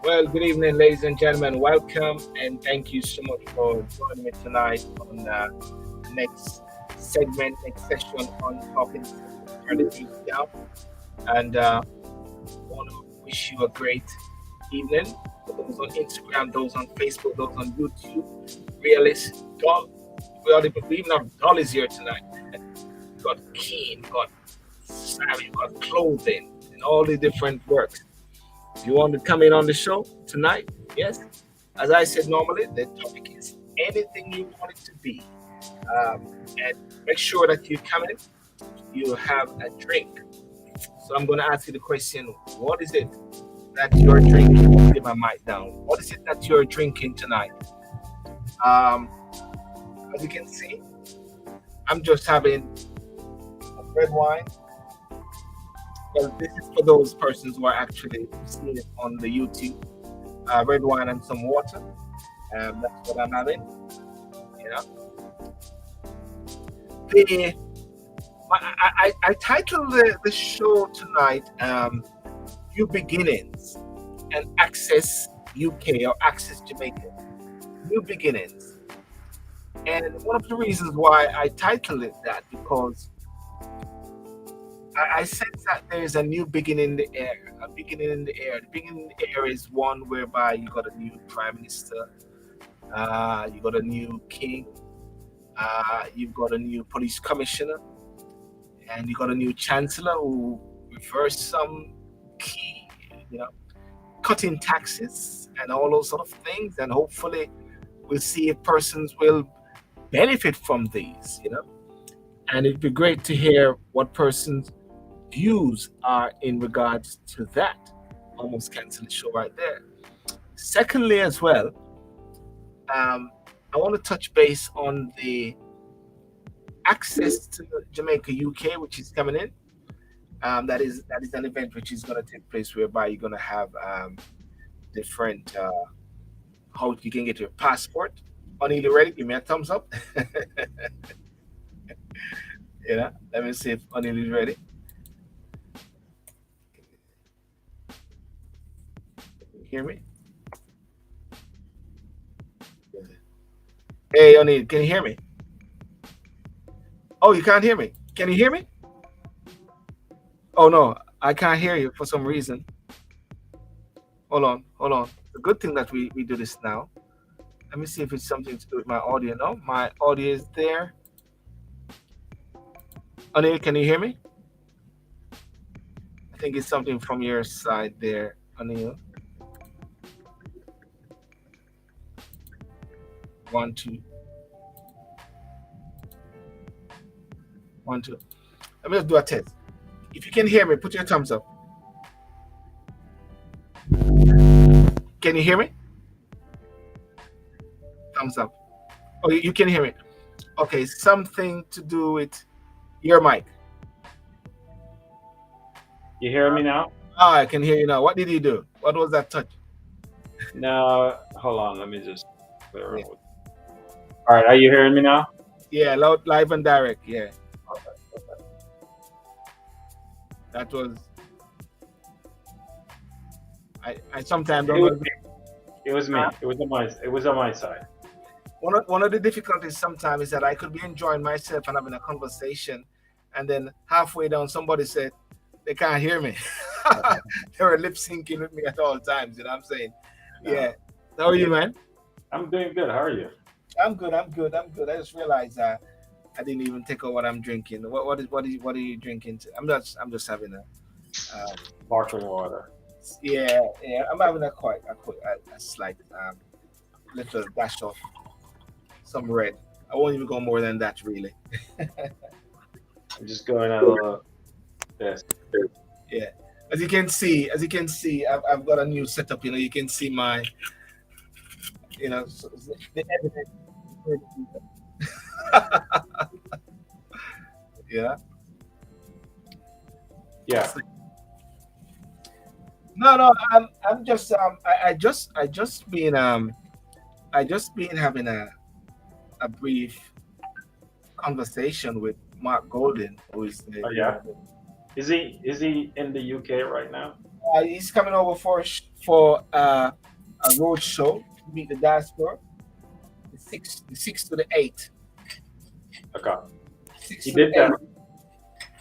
Well, good evening, ladies and gentlemen. Welcome, and thank you so much for joining me tonight on next segment, next session on talking turn the news down. And want to wish you a great evening. For those on Instagram, those on Facebook, those on YouTube, Realist, Doll. We even have Doll is here tonight. We've got Keen, we've got Savvy, we've got Clothing, and all the different works. If you want to come in on the show tonight, yes, as I said normally, the topic is anything you want it to be. And make sure that you come in, you have a drink. So I'm going to ask you the question, what is it that you're drinking? I'll get my mic down. What is it that you're drinking tonight? As you can see, I'm just having a red wine. Well, this is for those persons who are actually seeing it on the YouTube. Red wine and some water. That's what I'm having. You know. I titled the show tonight New Beginnings and Access UK or Access Jamaica. New Beginnings. And one of the reasons why I titled it that because I sense that there is a new beginning in the air. A beginning in the air. The beginning in the air is one whereby you got a new prime minister, you got a new king, you've got a new police commissioner, and you got a new chancellor who reversed some key, cutting taxes and all those sort of things. And hopefully, we'll see if persons will benefit from these. And it'd be great to hear what persons' views are in regards to that. Almost cancel the show right there. Secondly, as well, I want to touch base on the access to Jamaica UK, which is coming in. That is an event which is going to take place whereby you're going to have different how you can get your passport. Only ready? Give me a thumbs up. Let me see if Anil is ready. Can you hear me? Hey, O'Neill, can you hear me? Oh, you can't hear me. Can you hear me? Oh no, I can't hear you for some reason. Hold on, hold on. The good thing that we do this now. Let me see if it's something to do with my audio. No, my audio is there. O'Neill, can you hear me? I think it's something from your side there, O'Neill. 1 2 1 2. Let me just do a test. If you can hear me, put your thumbs up. Can you hear me? Thumbs up. Oh, you can hear me. Okay, something to do with your mic. You hear me now? Ah, I can hear you now. What did you do? What was that touch? No, hold on. Let me just play Yeah, around with. All right, are you hearing me now? yeah, loud, live and direct. Yeah, Okay. that was. I sometimes It don't was know. me. It was me. It was on my. It was on my side. One of the difficulties sometimes is that I could be enjoying myself and having a conversation, and then halfway down somebody said they can't hear me. They were lip syncing with me at all times. You know what I'm saying? No, Yeah. How are you, man? I'm doing good. How are you? I'm good. I'm good. I'm good. I just realized I didn't even take out what I'm drinking. What are you drinking? I'm just having um, Sparkling water. yeah. I'm having a slight little dash of some red. I won't even go more than that really. I'm just going a little this. Yeah. As you can see, I've got a new setup. You can see my, so the evidence. Yeah. Yeah. So, no. I'm just I just been having a brief conversation with Mark Golden, who is Oh yeah. Is he in the UK right now? he's coming over for a road show to meet the diaspora, the sixth to the eighth, Okay. sixth He to the did that. eighth.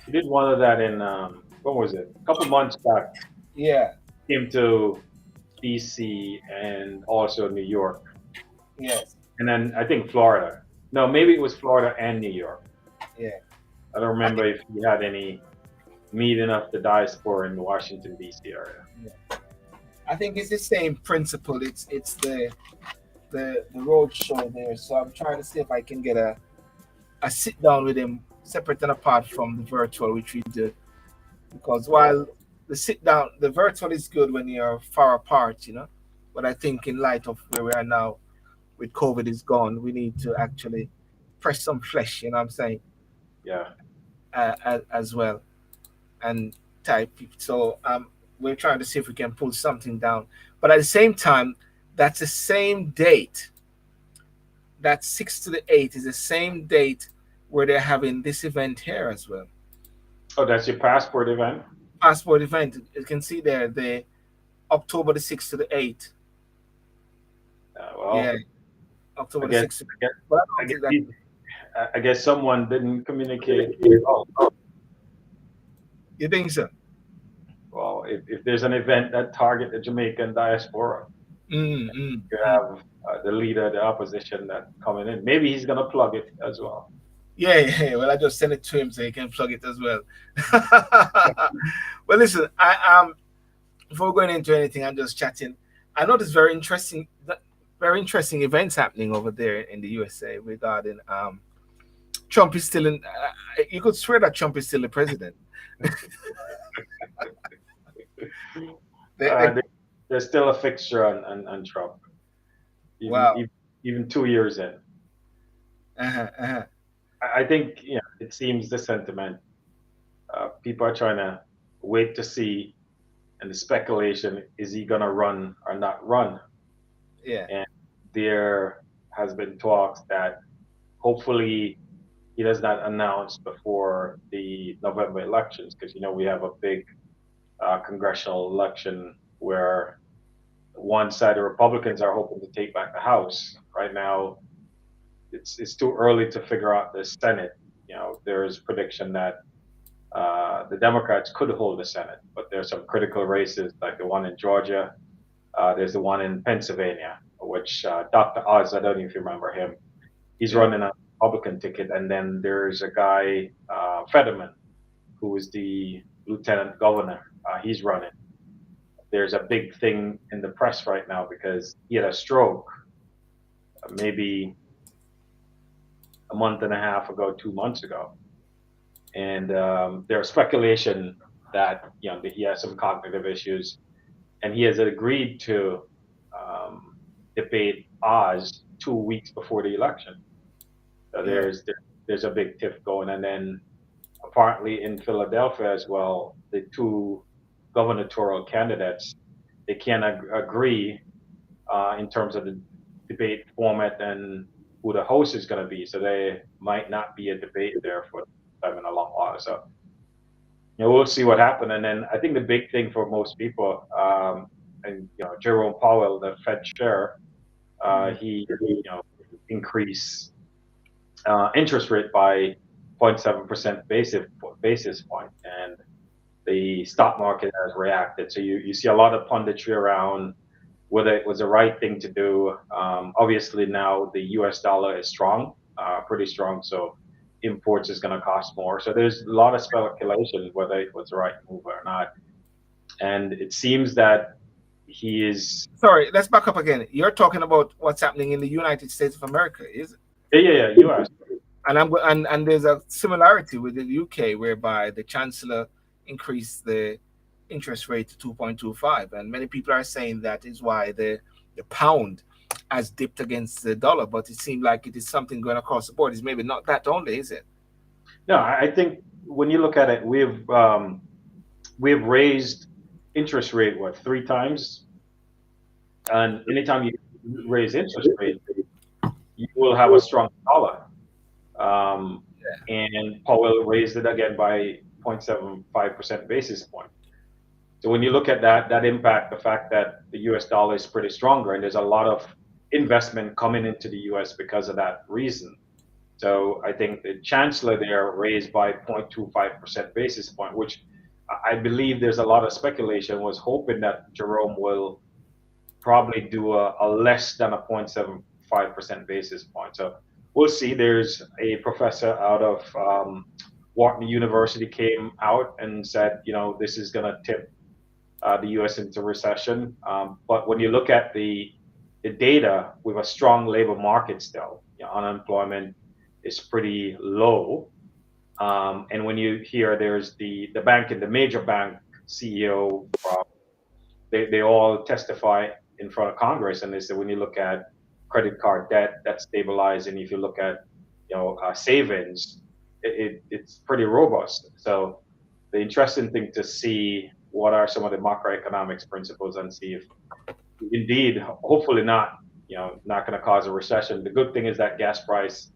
He did one of that in when was it? A couple months back. Yeah, Came to DC and also New York, yes, and then I think Florida. No, maybe it was Florida and New York. yeah. I don't I remember think if he had any meeting of the diaspora in the Washington D.C. area. yeah. I think it's the same principle. It's the road show there. So I'm trying to see if I can get a sit down with him separate and apart from the virtual, which we did. Because while the virtual is good when you're far apart, but I think in light of where we are now, with COVID is gone, we need to actually press some flesh. You know what I'm saying? Yeah. As well, and type. So we're trying to see if we can pull something down. But at the same time, that's the same date. That 6 to the 8 is the same date where they're having this event here as well. Oh, that's your passport event. Passport event. You can see there the October the 6th to the 8th. Yeah, Well, I October the guess 6th. I guess But I I don't guess, think that. he, I guess someone didn't communicate. Oh, You think so? well, if there's an event that target the Jamaican diaspora, Mm, mm, you mm. have the leader of the opposition that coming in. Maybe he's gonna plug it as well. Yeah. Well, I just send it to him so he can plug it as well. Well, listen, before going into anything, I'm just chatting. I know there's very interesting events happening over there in the USA regarding Trump is still in. You could swear that Trump is still the president. They, Uh, they, there- there's still a fixture on Trump, even, wow. even even 2 years in. Uh-huh, uh-huh. I think it seems the sentiment. People are trying to wait to see, and the speculation is he gonna run or not run. Yeah, And there has been talks that hopefully he does not announce before the November elections because we have a big congressional election where one side, the Republicans, are hoping to take back the House. Right now, it's too early to figure out the Senate. There's prediction that the Democrats could hold the Senate, but there's some critical races like the one in Georgia. There's the one in Pennsylvania, which Dr. Oz, I don't know if you remember him. He's Yeah. running a Republican ticket, and then there's a guy, Fetterman, who is the lieutenant governor. He's running. There's a big thing in the press right now because he had a stroke maybe a month and a half ago, 2 months ago, and there's speculation that that he has some cognitive issues, and he has agreed to debate Oz 2 weeks before the election. So Yeah. there's a big tiff going, and then apparently in Philadelphia as well, the two gubernatorial candidates they can't agree in terms of the debate format and who the host is going to be. So there might not be a debate there for time in a long while. So we'll see what happens. And then I think the big thing for most people, and Jerome Powell, the Fed chair, Mhm. he increased interest rate by 0.7% basis point, and the stock market has reacted. So you see a lot of punditry around whether it was the right thing to do. Obviously, now the U.S. dollar is strong, pretty strong. So imports is going to cost more. So there's a lot of speculation whether it was the right move or not. And it seems that he is. Sorry, let's back up again. You're talking about what's happening in the United States of America, is it? Yeah, U.S. And there's a similarity with the UK, whereby the chancellor increased the interest rate to 2.25, and many people are saying that is why the pound has dipped against the dollar. But it seemed like it is something going across the board. It's maybe not that only, is it? No, I think when you look at it, we've raised interest rate what 3 times, and anytime you raise interest rate, you will have a strong dollar. Um, and Powell raised it again by 0.75% basis point. So when you look at that impact, the fact that the U.S. dollar is pretty stronger, and there's a lot of investment coming into the U.S. because of that reason. So I think the chancellor there raised by 0.25% basis point, which I believe there's a lot of speculation was hoping that Jerome will probably do a less than a 0.75% basis point. So we'll see. There's a professor out of Wharton University came out and said, this is going to tip the U.S. into recession. But when you look at the data, with a strong labor market still, unemployment is pretty low. And when you hear there's the bank and the major bank CEO, they all testify in front of Congress, and they say when you look at credit card debt, that's stabilized, and if you look at savings, it's pretty robust. So the interesting thing to see what are some of the macroeconomics principles and see if indeed, hopefully not going to cause a recession. The good thing is that gas price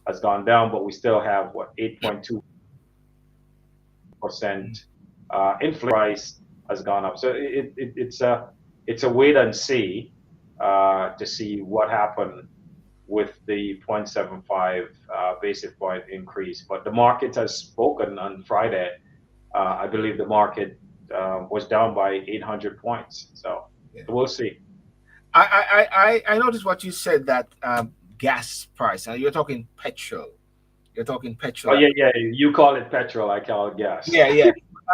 has gone down, but we still have 8.2% inflation price has gone up. So it's a wait and see to see what happened with the 0.75 basis point increase. But the market has spoken on Friday. I believe the market was down by 800 points. So we'll see. I noticed what you said, that gas price. And you're talking petrol. You're talking Oh petrol. yeah. You call it petrol, I call it gas. Yeah.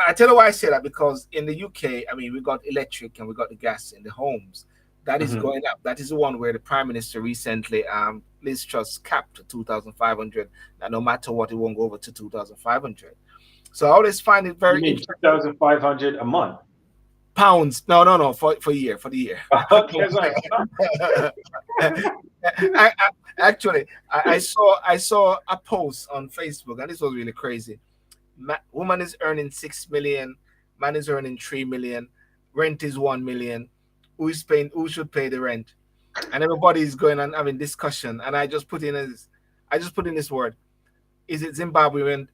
I tell you why I say that, because in the UK, I mean, we got electric and we got the gas in the homes. That is going up. That is the one where the Prime Minister recently, Liz Truss, capped to 2,500. That no matter what, it won't go over to 2,500. So I always find it very You mean interesting. 2,500 a month? Pounds? No, for year, for the year. Okay, Actually, I saw a post on Facebook, and this was really crazy. Woman is earning 6 million, man is earning 3 million, rent is 1 million. Who should pay the rent? And everybody is going and having discussion. And I just put in this word. Is it Zimbabwean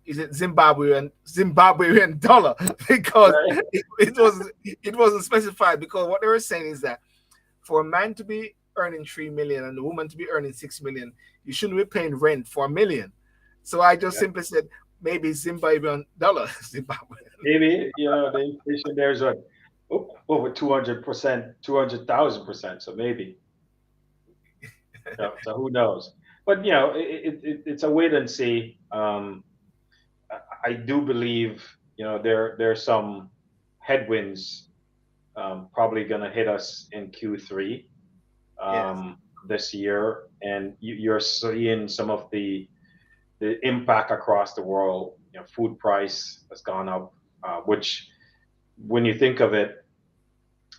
dollar? Because it wasn't specified, because what they were saying is that for a man to be earning 3 million and the woman to be earning 6 million, you shouldn't be paying rent for 1 million. So I just Yeah. simply said maybe Zimbabwean dollar, Zimbabwe. Maybe, the inflation there is what, over 200%, 200,000%. So maybe, so who knows? But it's a wait and see. I do believe, there's some headwinds probably going to hit us in Q3 Yes. this year, and you're seeing some of the impact across the world. Food price has gone up, which, when you think of it,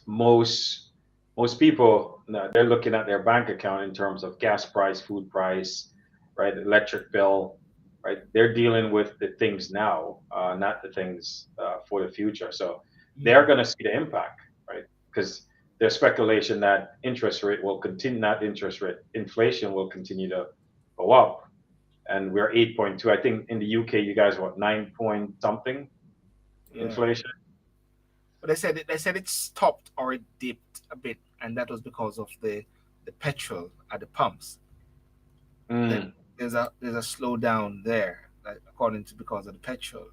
most most people, they're looking at their bank account in terms of gas price, food price, right, electric bill, right. They're dealing with the things now, not the things for the future. So they're Mm, going to see the impact, right? Because there's speculation that interest rate will continue, not interest rate, inflation will continue to go up, and we're 8.2. I think in the UK, you guys what, 9 point something yeah. inflation. But they said it stopped or it dipped a bit, and that was because of the petrol at the pumps. That Mm, there's a slowdown there, like, according to because of the petrol.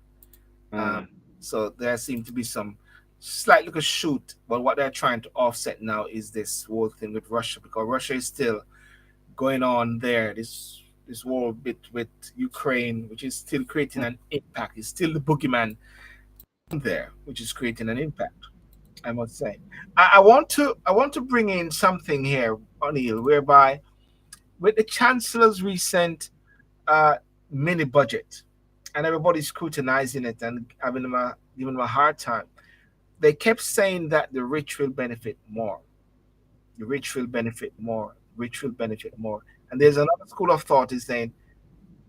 Um, mm, so there seemed to be some slight little shoot, but what they're trying to offset now is this whole thing with Russia, because Russia is still going on there. This war bit with Ukraine, which is still creating an impact. It's still the boogeyman there, which is creating an impact. I must say, I want to bring in something here, O'Neill, whereby with the Chancellor's recent uh, mini budget, and everybody's scrutinizing it and giving them a hard time. They kept saying that the rich will benefit more. The rich will benefit more. Rich will benefit more. And there's another school of thought is saying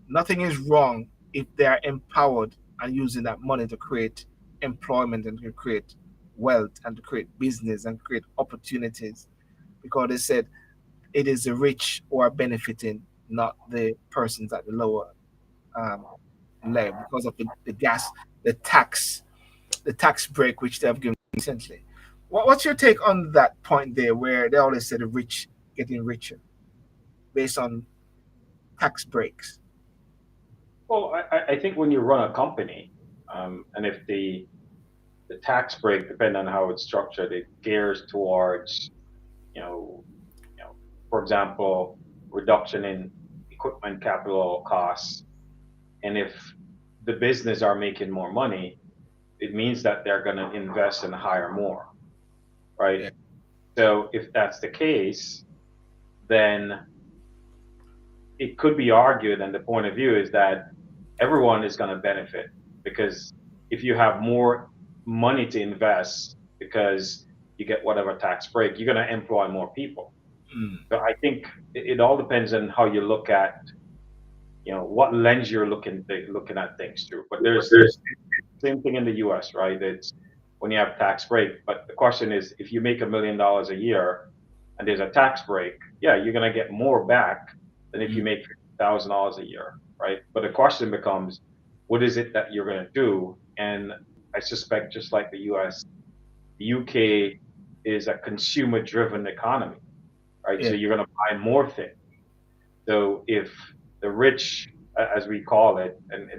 nothing is wrong if they are empowered and using that money to create employment and to create wealth and to create business and create opportunities. Because they said it is the rich who are benefiting, not the persons at the lower um, level, because of the gas, the tax, the tax break which they have given recently. What's your take on that point there, where they always say the rich getting richer based on tax breaks? well, I think when you run a company, and if the tax break, depending on how it's structured, it gears towards, you know, for example, reduction in equipment capital costs. And if the business are making more money, it means that they're going to invest and hire more, right? Yeah, So if that's the case, then it could be argued, and the point of view is that everyone is going to benefit, because if you have more money to invest because you get whatever tax break, you're going to employ more people. mm, So I think it all depends on how you look at, what lens you're looking at things through. But there's same thing in the U.S., right? It's when you have tax break. But the question is, if you make $1 million a year and there's a tax break, yeah, you're going to get more back than if you mm, make $50,000 a year, right? But the question becomes, what is it that you're going to do? And I suspect, just like the U.S., the UK is a consumer-driven economy, right? yeah, So you're going to buy more things. So if the rich, as we call it, and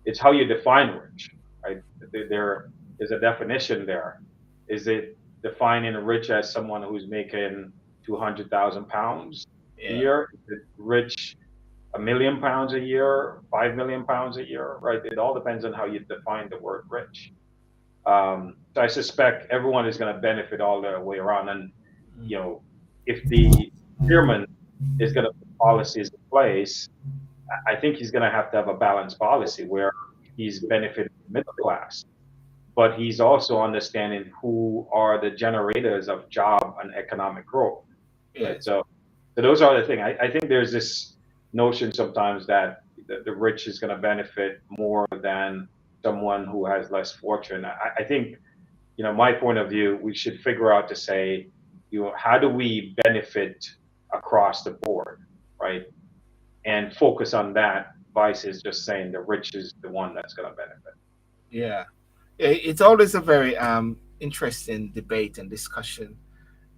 it's how you define rich, right? There is a definition there. Is it defining rich as someone who's making £200,000 a yeah, year? Is it rich £1 million a year, £5 million a year, right? It all depends on how you define the word rich. So I suspect everyone is going to benefit all the way around. And mm, you know, if the chairman is going to put policies in place, I think he's going to have a balanced policy where he's benefiting the middle class, but he's also understanding who are the generators of job and economic growth, right? yes, So those are the things. I think there's this notion sometimes that the rich is going to benefit more than someone who has less fortune. I think, my point of view, we should figure out to say, how do we benefit across the board, right? And focus on that versus just saying the rich is the one that's going to benefit. yeah. It's always a very interesting debate and discussion,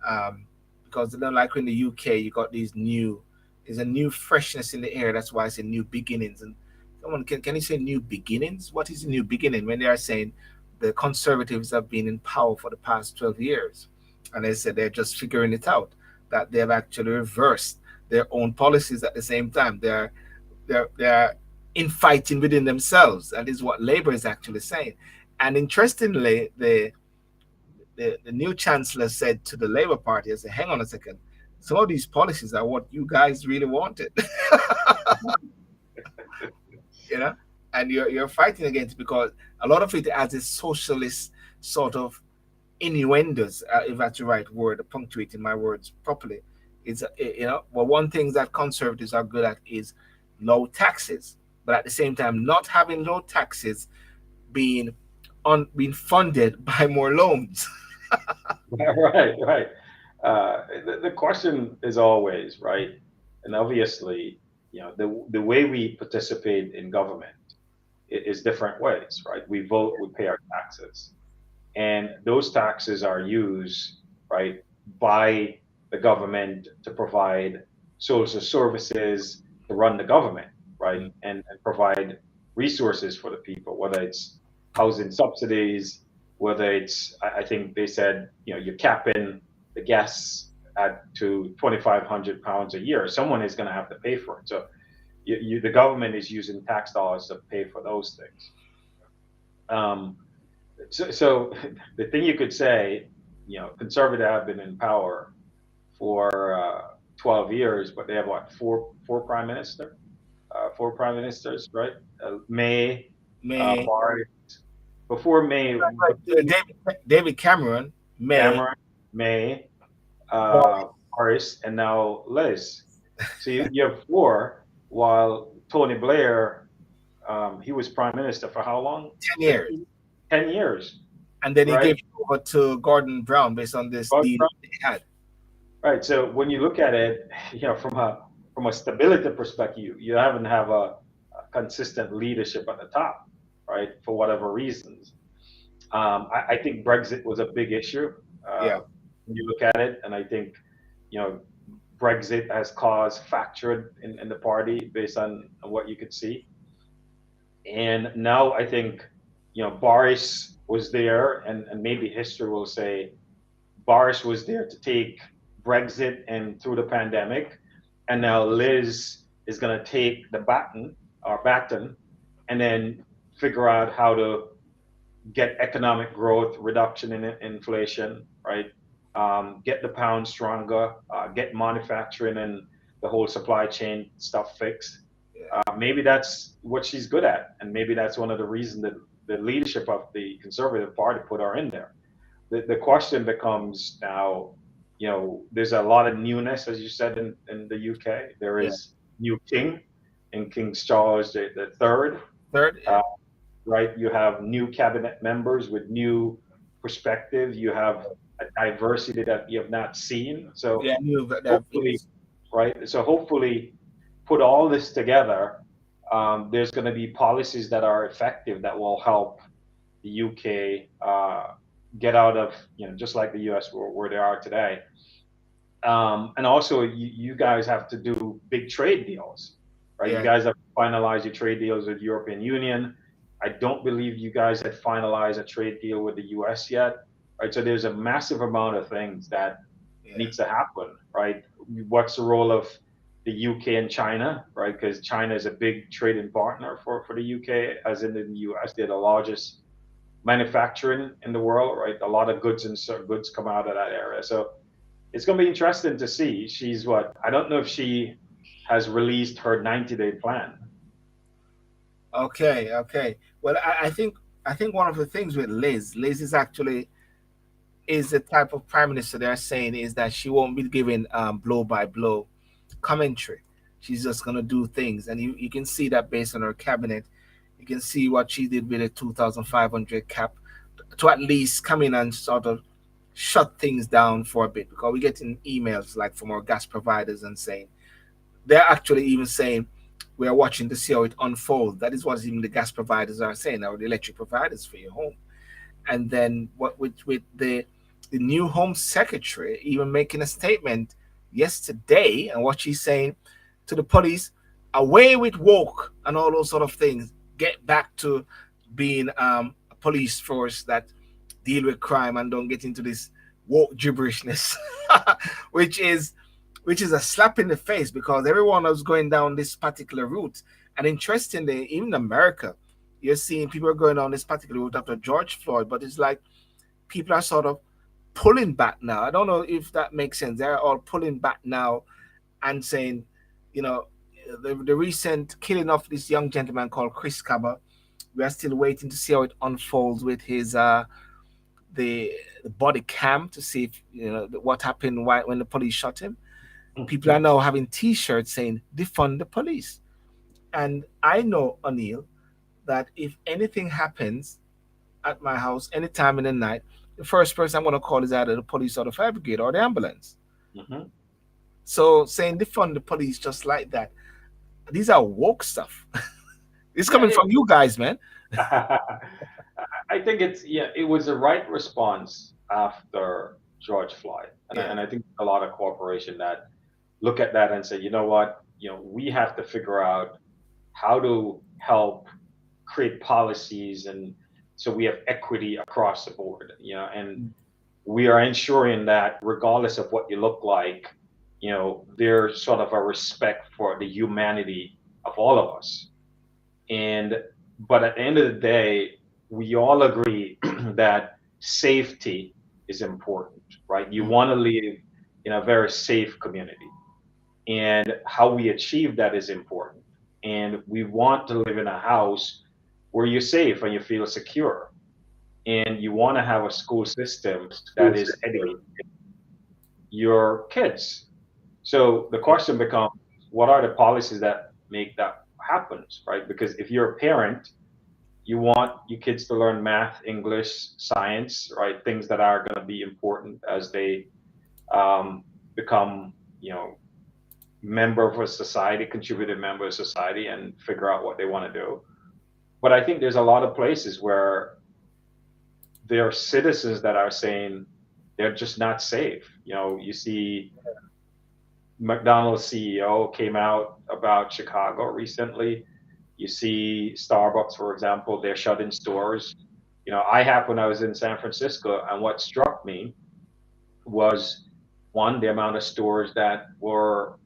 um, because like in the UK, you got these new, there's a new freshness in the air. That's why I say new beginnings. And someone can you say new beginnings? What is a new beginning when they are saying the conservatives have been in power for the past 12 years, and they said they're just figuring it out, that they've actually reversed their own policies at the same time. They're infighting within themselves. That is what Labour is actually saying. And interestingly, the new chancellor said to the Labour Party, I said, hang on a second, some of these policies are what you guys really wanted. you know, and you're fighting against it because a lot of it has a socialist sort of innuendos, if that's the right word, punctuating my words properly. It's well, one thing that conservatives are good at is low taxes, but at the same time, not having low taxes being being funded by more loans. Right, right. The question is always, right, and obviously, the way we participate in government is different ways, right? We vote, we pay our taxes, and those taxes are used, right, by the government to provide social services, to run the government, right, and provide resources for the people, whether it's housing subsidies, whether it's, I think they said, you're capping the gas at to £2,500 a year. Someone is going to have to pay for it. So the government is using tax dollars to pay for those things. Um, so the thing you could say, conservative have been in power for 12 years, but they have what, four prime ministers, right? May, May Boris, before May, David Cameron, May, Cameron, May, Boris, Boris, and now Liz. So you have four, while Tony Blair, he was prime minister for how long? 10 years. 10 years. And then he Right? gave it over to Gordon Brown based on this deal they had. Right. So when you look at it, from a stability perspective, you haven't have a consistent leadership at the top, right? For whatever reasons. I think Brexit was a big issue Yeah. when you look at it, and I think you know Brexit has caused fracture in the party based on what you could see. And now I think Boris was there, and maybe history will say Boris was there to take Brexit and through the pandemic, and now Liz is going to take the baton, and then figure out how to get economic growth, reduction in inflation, right? Get the pound stronger, get manufacturing and the whole supply chain stuff fixed. Maybe that's what she's good at, and maybe that's one of the reasons that the leadership of the Conservative Party put her in there. The question becomes now, there's a lot of newness, as you said, in the UK. There is new king in King Charles the Third. Third, right? You have new cabinet members with new perspective. You have a diversity that you have not seen. So yeah, new that hopefully, right? So hopefully, put all this together. There's going to be policies that are effective that will help the UK get out of, just like the US where they are today. And also, you guys have to do big trade deals, right? Yeah. You guys have to finalize your trade deals with the European Union. I don't believe you guys had finalized a trade deal with the US yet, right? So there's a massive amount of things that needs to happen, right? What's the role of the UK and China, right? Because China is a big trading partner for the UK, as in the US. They're the largest manufacturing in the world, right? A lot of goods come out of that area. So it's going to be interesting to see. She's what? I don't know if she has released her 90-day plan. Okay. Well, I think one of the things with Liz is the type of prime minister they're saying is that she won't be giving blow by blow commentary. She's just gonna do things, and you can see that based on her cabinet. You can see what she did with the 2,500 cap to at least come in and sort of shut things down for a bit, because we're getting emails like from our gas providers and saying they're actually even saying we are watching to see how it unfolds. That is what even the gas providers are saying, or the electric providers for your home. And then what with the the new Home Secretary even making a statement yesterday, and what she's saying to the police, away with woke and all those sort of things. Get back to being a police force that deal with crime and don't get into this woke gibberishness, which is which is a slap in the face because everyone was going down this particular route. And interestingly, even in America, you're seeing people are going on this particular route after George Floyd, but it's like people are sort of pulling back now. I don't know if that makes sense. They're all pulling back now and saying, you know, the recent killing of this young gentleman called Chris Cabba, we are still waiting to see how it unfolds with his the body cam to see if what happened when the police shot him. People are now having T-shirts saying "defund the police," and I know, O'Neill, that if anything happens at my house anytime in the night, the first person I'm going to call is either the police or the fire brigade or the ambulance. Mhm. So saying defund the police just like that, these are woke stuff. It's Yeah, coming from you guys, man. I think it was the right response after George Floyd, and Yeah. I think a lot of corporation that look at that and say, you know what, we have to figure out how to help create policies and so we have equity across the board, and we are ensuring that regardless of what you look like, there's sort of a respect for the humanity of all of us. And but at the end of the day, we all agree that safety is important, right? You Mm. want to live in a very safe community. And how we achieve that is important. And we want to live in a house where you're safe and you feel secure. And you want to have a school system that is educating your kids. So the Yeah. question becomes, what are the policies that make that happen, right? Because if you're a parent, you want your kids to learn math, English, science, right? Things that are going to be important as they become, member of a society, contributed member of society, and figure out what they want to do. But I think there's a lot of places where there are citizens that are saying they're just not safe. You see McDonald's CEO came out about Chicago recently. You see Starbucks, for example, they're shutting stores. I happened, I was in San Francisco, and what struck me was one, the amount of stores that were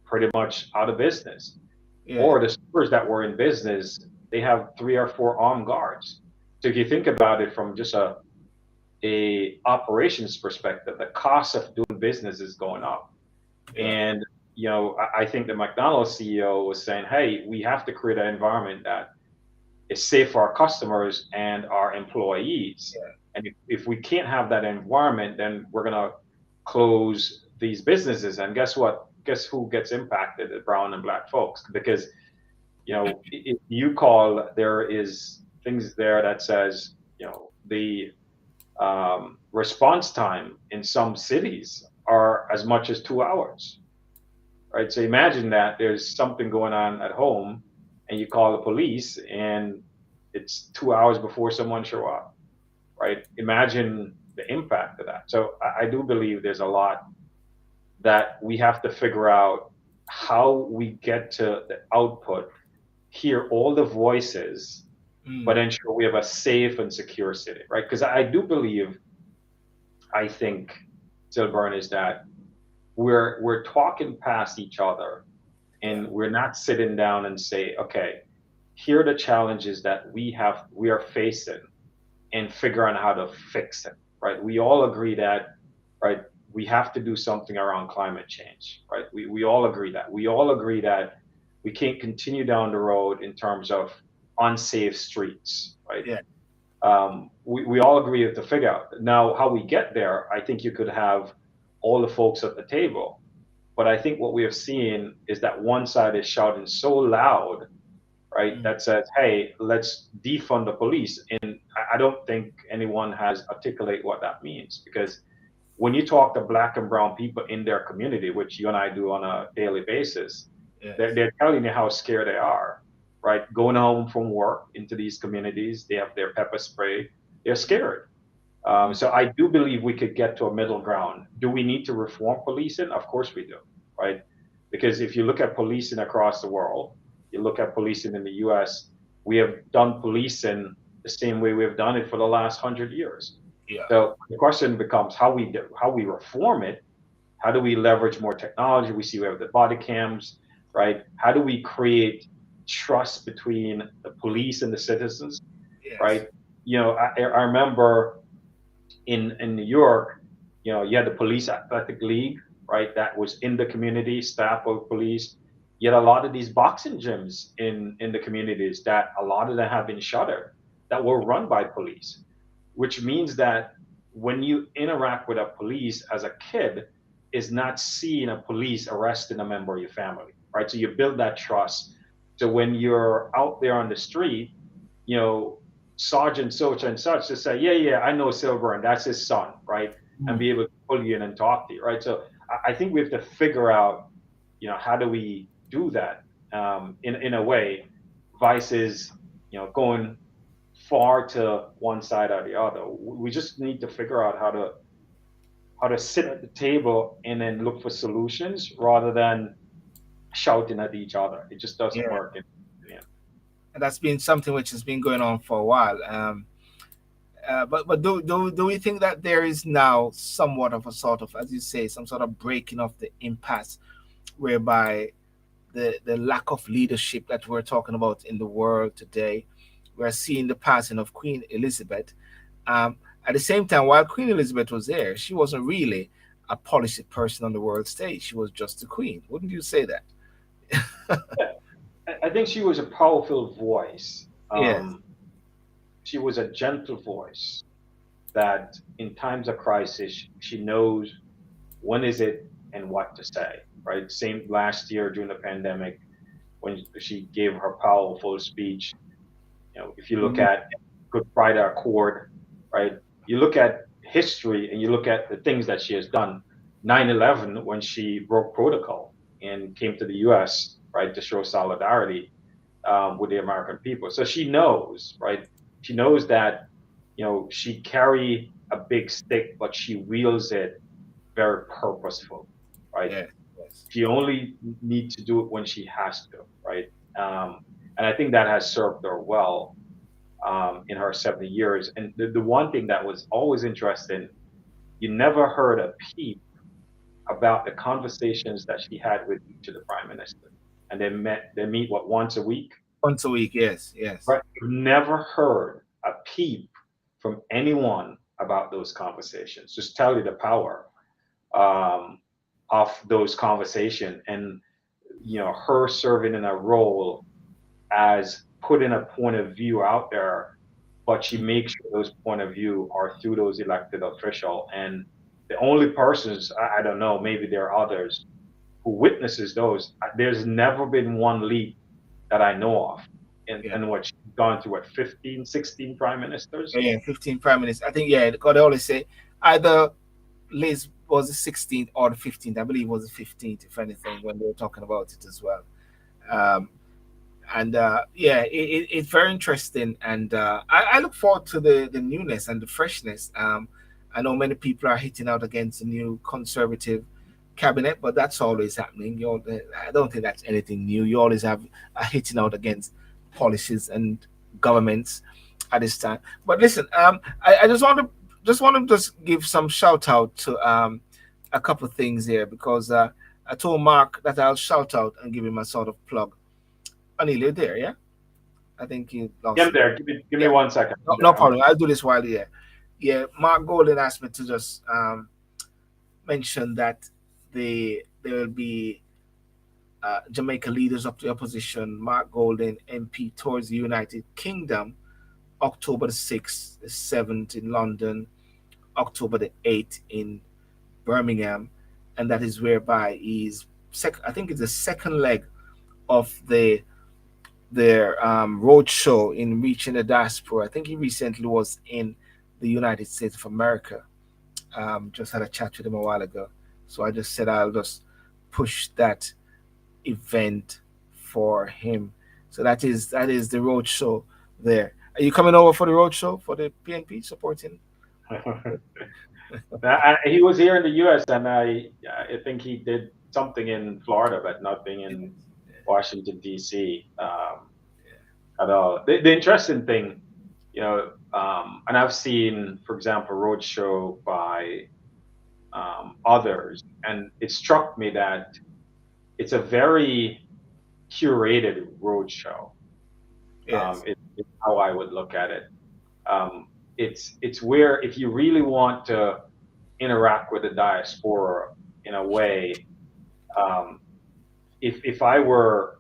pretty much out of business, Yeah. or the stores that were in business, they have 3 or 4 armed guards. So if you think about it from just a operations perspective, the cost of doing business is going up. Yeah. And I think the McDonald's CEO was saying, "Hey, we have to create an environment that is safe for our customers and our employees. Yeah. And if we can't have that environment, then we're gonna close these businesses. And guess what? Guess who gets impacted? The brown and black folks. Because if you call, there is things there that says the response time in some cities are as much as 2 hours, right? So imagine that there's something going on at home, and you call the police, and it's 2 hours before someone show up, right? Imagine the impact of that. So I do believe there's a lot that we have to figure out how we get to the output, hear all the voices, but Mm. ensure we have a safe and secure city, right? Because I do believe, I think, Sylbourne, is that we're talking past each other, Yeah. and we're not sitting down and say, okay, here are the challenges that we are facing, and figure out how to fix it, right? We all agree that, right, we have to do something around climate change, right? We all agree that. We all agree that we can't continue down the road in terms of unsafe streets, right? Yeah. We all agree to figure out. Now, how we get there, I think you could have all the folks at the table. But I think what we have seen is that one side is shouting so loud, right, Mm. that says, hey, let's defund the police. And I don't think anyone has articulated what that means. Because when you talk to black and brown people in their community, which you and I do on a daily basis, Yes. they're telling you how scared they are, right? Going home from work into these communities, they have their pepper spray, they're scared. So I do believe we could get to a middle ground. Do we need to reform policing? Of course we do, right? Because if you look at policing across the world, you look at policing in the U.S., we have done policing the same way we've done it for the last 100 years. Yeah. So the question becomes how we reform it. How do we leverage more technology? We see we have the body cams, right? How do we create trust between the police and the citizens, Yes. right? I remember in New York, you had the police athletic league, right? That was in the community, staff of police. You had a lot of these boxing gyms in the communities that a lot of them have been shuttered that were run by police, which means that when you interact with a police as a kid, is not seeing a police arresting a member of your family, right? So you build that trust. So when you're out there on the street, you know, Sergeant such and such to say, yeah, yeah, I know Sylbourne, that's his son, right? And Mm. be able to pull you in and talk to you, right? So I think we have to figure out, how do we do that in a way, versus, going far to one side or the other. We just need to figure out how to sit at the table and then look for solutions rather than shouting at each other. It just doesn't Yeah. work. Yeah. And that's been something which has been going on for a while. But do we think that there is now somewhat of a sort of, as you say, some sort of breaking of the impasse, whereby the lack of leadership that we're talking about in the world today, we're seeing the passing of Queen Elizabeth. Um, at the same time, while Queen Elizabeth was there, she wasn't really a policy person on the world stage. She was just the queen. Wouldn't you say that? Yeah. I think she was a powerful voice. Yes. She was a gentle voice that in times of crisis, she knows when is it and what to say, right? Same last year during the pandemic when she gave her powerful speech. If you look Mhm. at Good Friday Accord, right? You look at history and you look at the things that she has done. 9/11, when she broke protocol and came to the U.S., right, to show solidarity with the American people. So she knows, right? She knows that, she carry a big stick, but she wields it very purposeful, right? Yes. Yes. She only needs to do it when she has to, right? And I think that has served her well in her 70 years. And the one thing that was always interesting, you never heard a peep about the conversations that she had with each of the prime ministers. And they meet what, once a week, Once a week. Yes. Yes. right? You've never heard a peep from anyone about those conversations. Just tell you the power um, of those conversations, and her serving in a role as putting a point of view out there, but she makes sure those point of view are through those elected official. And the only persons, I don't know, maybe there are others who witnesses those. There's never been one leak that I know of Yeah. in what she's gone through, what, 15, 16 prime ministers. Yeah. 15 prime ministers. I think, yeah, God, they always say either Liz was the 16th or the 15th. I believe it was the 15th, if anything, when they were talking about it as well. Um, and yeah, it's very interesting. And I look forward to the newness and the freshness. I know many people are hitting out against the new conservative cabinet, but that's always happening. I don't think that's anything new. You always have a hitting out against policies and governments at this time. But listen, I just want to give some shout out to a couple of things here, because I told Mark that I'll shout out and give him a sort of plug. Anil, you there? Yeah, I think you Yeah, lost I'm me. there. Give me Yeah, 1 second. no, I'm no there. I'm problem. I'll do this while you're. Yeah, Mark Golden asked me to just mention that there will be Jamaica leaders of the opposition, Mark Golden, MP, towards the United Kingdom, October the 6th, the 7th in London, October the 8th in Birmingham, and that is whereby he's I think it's the second leg of their road show in reaching the diaspora. I think he recently was in the United States of America. Just had a chat with him a while ago, so I just said I'll just push that event for him. So that is the road show there. Are you coming over for the road show for the PNP supporting? He was here in the U.S. and I think he did something in Florida, but nothing in Washington D.C. At all. The interesting thing, and I've seen, for example, roadshow by others, and it struck me that it's a very curated roadshow. Yes, It's how I would look at it. Um, it's where if you really want to interact with the diaspora in a way, um, if I were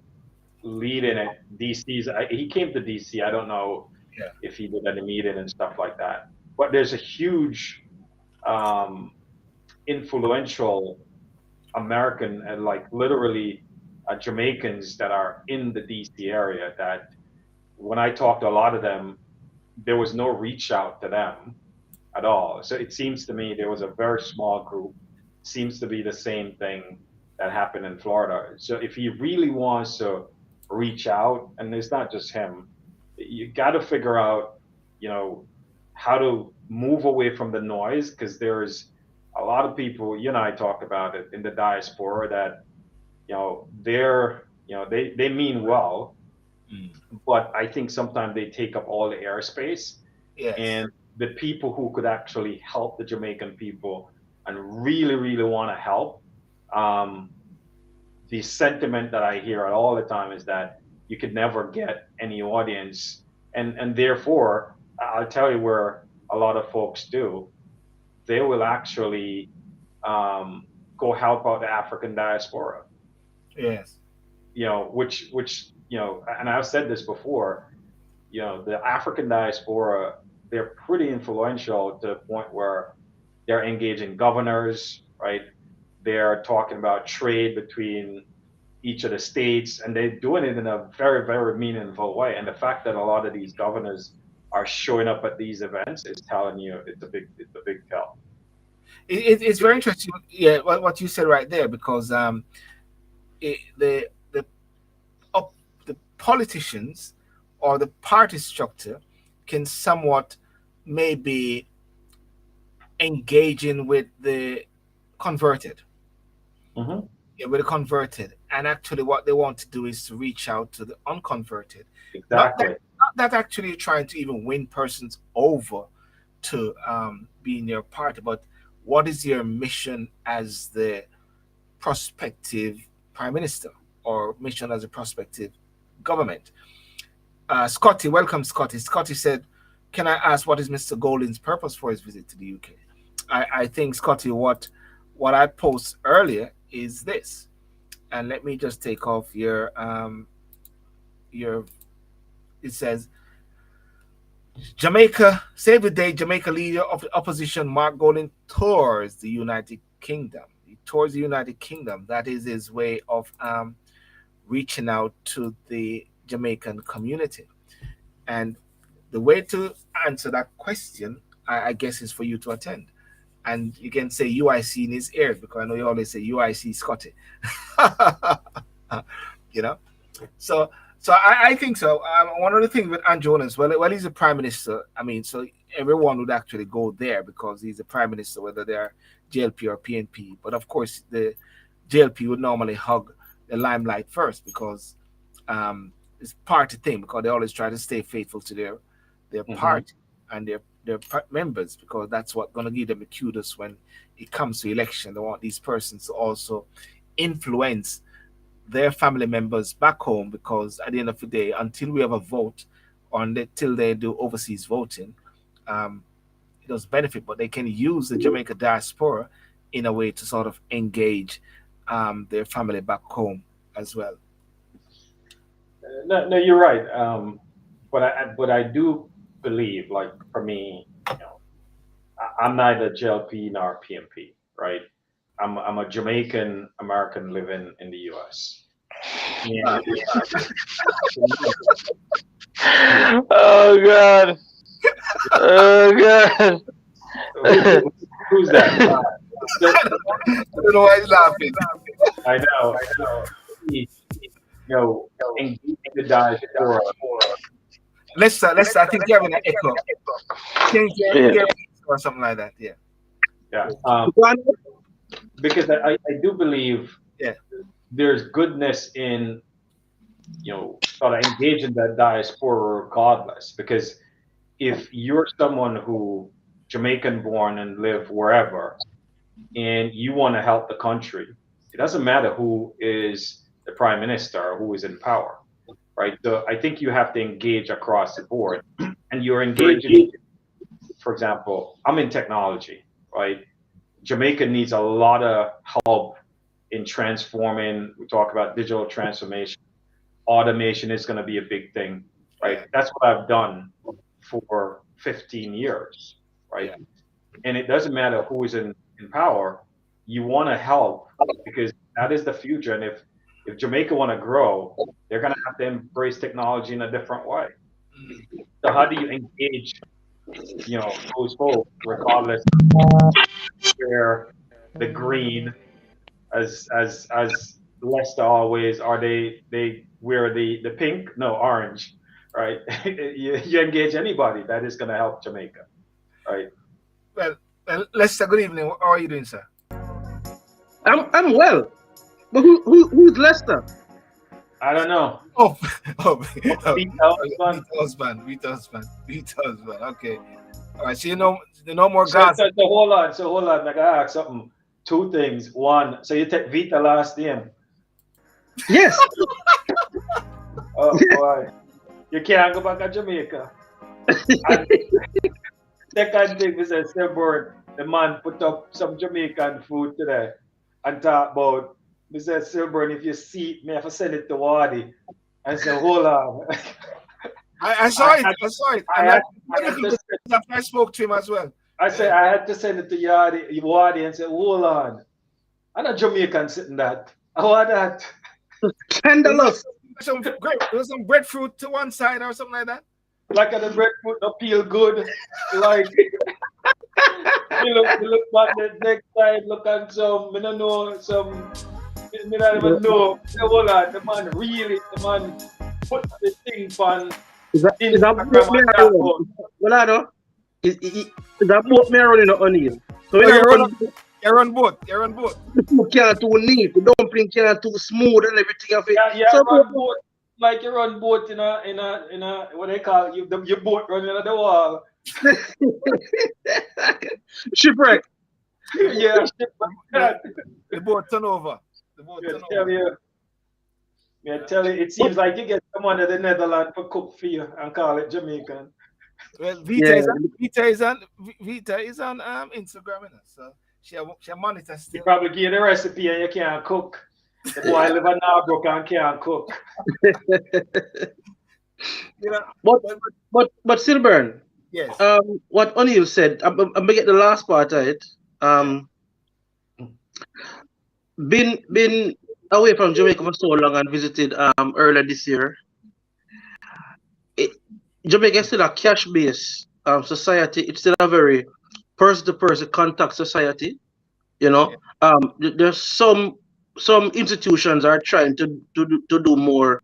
leading it, he came to DC. I don't know yeah, if he did any meeting and stuff like that, but there's a huge um, influential American and like literally Jamaicans that are in the DC area that when I talked to a lot of them, there was no reach out to them at all. So it seems to me there was a very small group. Seems to be the same thing that happened in Florida. So if he really wants to reach out, and it's not just him, you got to figure out, you know, how to move away from the noise because there's a lot of people. You and I talked about it in the diaspora that they mean well, mm, but I think sometimes they take up all the airspace yes, and the people who could actually help the Jamaican people and really, really want to help, um, the sentiment that I hear all the time is that you could never get any audience, and therefore I'll tell you where a lot of folks do. They will actually um, go help out the African diaspora, yes, which and I've said this before. The African diaspora, they're pretty influential to the point where they're engaging governors, right? They're talking about trade between each of the states, and they're doing it in a very, very meaningful way. And the fact that a lot of these governors are showing up at these events is telling you it's a big tell. it's very interesting. Yeah, what you said right there because the up the politicians or the party structure can somewhat maybe engaging with the converted. Hmm. Yeah, with the converted, and actually what they want to do is to reach out to the unconverted, not that Exactly. not that actually trying to even win persons over to be in your party, but what is your mission as the prospective prime minister or mission as a prospective government? Scotty, welcome, Scotty. Scotty said, "Can I ask what is Mr. Golding's purpose for his visit to the UK?" I think, Scotty, what I posed earlier is this, and let me just take off your. It says Jamaica save the day. Jamaica leader of the opposition Mark Golding tours the United Kingdom. He tours the United Kingdom. That is his way of reaching out to the Jamaican community. And the way to answer that question, I guess, is for you to attend. And you can say UIC in his ears because I know you always say UIC Scotty. you know, so I think so. One of the things with Andrew Jones, well, he's a prime minister. I mean, so everyone would actually go there because he's a prime minister, whether they're JLP or PNP. But of course, the JLP would normally hug the limelight first because it's party thing because they always try to stay faithful to their Hmm. party and their members because that's what going to give them the kudos when it comes to election. They want these persons to also influence their family members back home because at the end of the day, until we have a vote or until they do overseas voting, um, it does benefit, but they can use the Jamaica diaspora in a way to sort of engage their family back home as well. No, no, you're right. But I do believe, like for me, I'm neither JLP nor PMP, right? I'm a Jamaican American living in the U.S. And to me, Oh God. Oh God. who, who's that? The, I don't know why he's laughing. I know. You know, engaging the diaspora. Let's. I think you're having an echo. Change your Yeah. earpiece or something like that. Yeah. Yeah. Because I do believe Yeah. there's goodness in, sort of engaging that diaspora regardless. Because if you're someone who Jamaican born and live wherever, and you want to help the country, it doesn't matter who is the prime minister or who is in power, right? So I think you have to engage across the board, and you're engaging. For example, I'm in technology, right? Jamaica needs a lot of help in transforming. We talk about digital transformation. Automation is going to be a big thing, right? Yeah. That's what I've done for 15 years, right? Yeah. And it doesn't matter who is in power. You want to help because that is the future. And if Jamaica want to grow, they're going to have to embrace technology in a different way. So how do you engage, those folks, regardless of where the green, as Leicester always, are they wear the pink? No, orange, right? you engage anybody that is going to help Jamaica, right? Well, Lester, good evening. How are you doing, sir? I'm well. But who's Lester? I don't know. Oh, Beat husband. Beat husband. Okay. All right. So no more So, gas. so, so hold on. So hold on. I gotta ask something. Two things. One. So you take Vita last name. Yes. Oh boy. You can't go back to Jamaica. And second thing is that Sylbourne, the man put up some Jamaican food today and talk about Mr. Sylbourne, if you see it, me have to send it to Wadi. I said, hold on. I saw it. I saw it. I spoke to him as well. I said I had to send it to Wadi and say, hold on. I'm not Jamaican sitting that. I want that. Scandalous. There's some breadfruit to one side or something like that. Like the breadfruit don't feel good. Like you look back the next time, look at some, I don't know, some, I don't even know. Hold on, the man put the thing on Is that boat me around? Well, I know. Is that boat me around in the onion? So You're on boat. the food can't too neat, the dumpling can't too smooth and everything of it. Yeah, So run boat like you run boat in a what they call you your boat running on the wall. Shipwreck. Yeah, The boat turn over. I tell you, it seems like you get someone in the Netherlands for cook for you and call it Jamaican. Well, Vita is on Instagram, so she monitors still. He probably give you the recipe and you can't cook. The boy live in Narbrook and can't cook. But Sylbourne. Yes. What O'Neill said, I'm gonna get the last part of it. Been away from Jamaica for so long and visited earlier this year. Jamaica is still a cash-based society. It's still a very person-to-person contact society. There's some institutions are trying to do more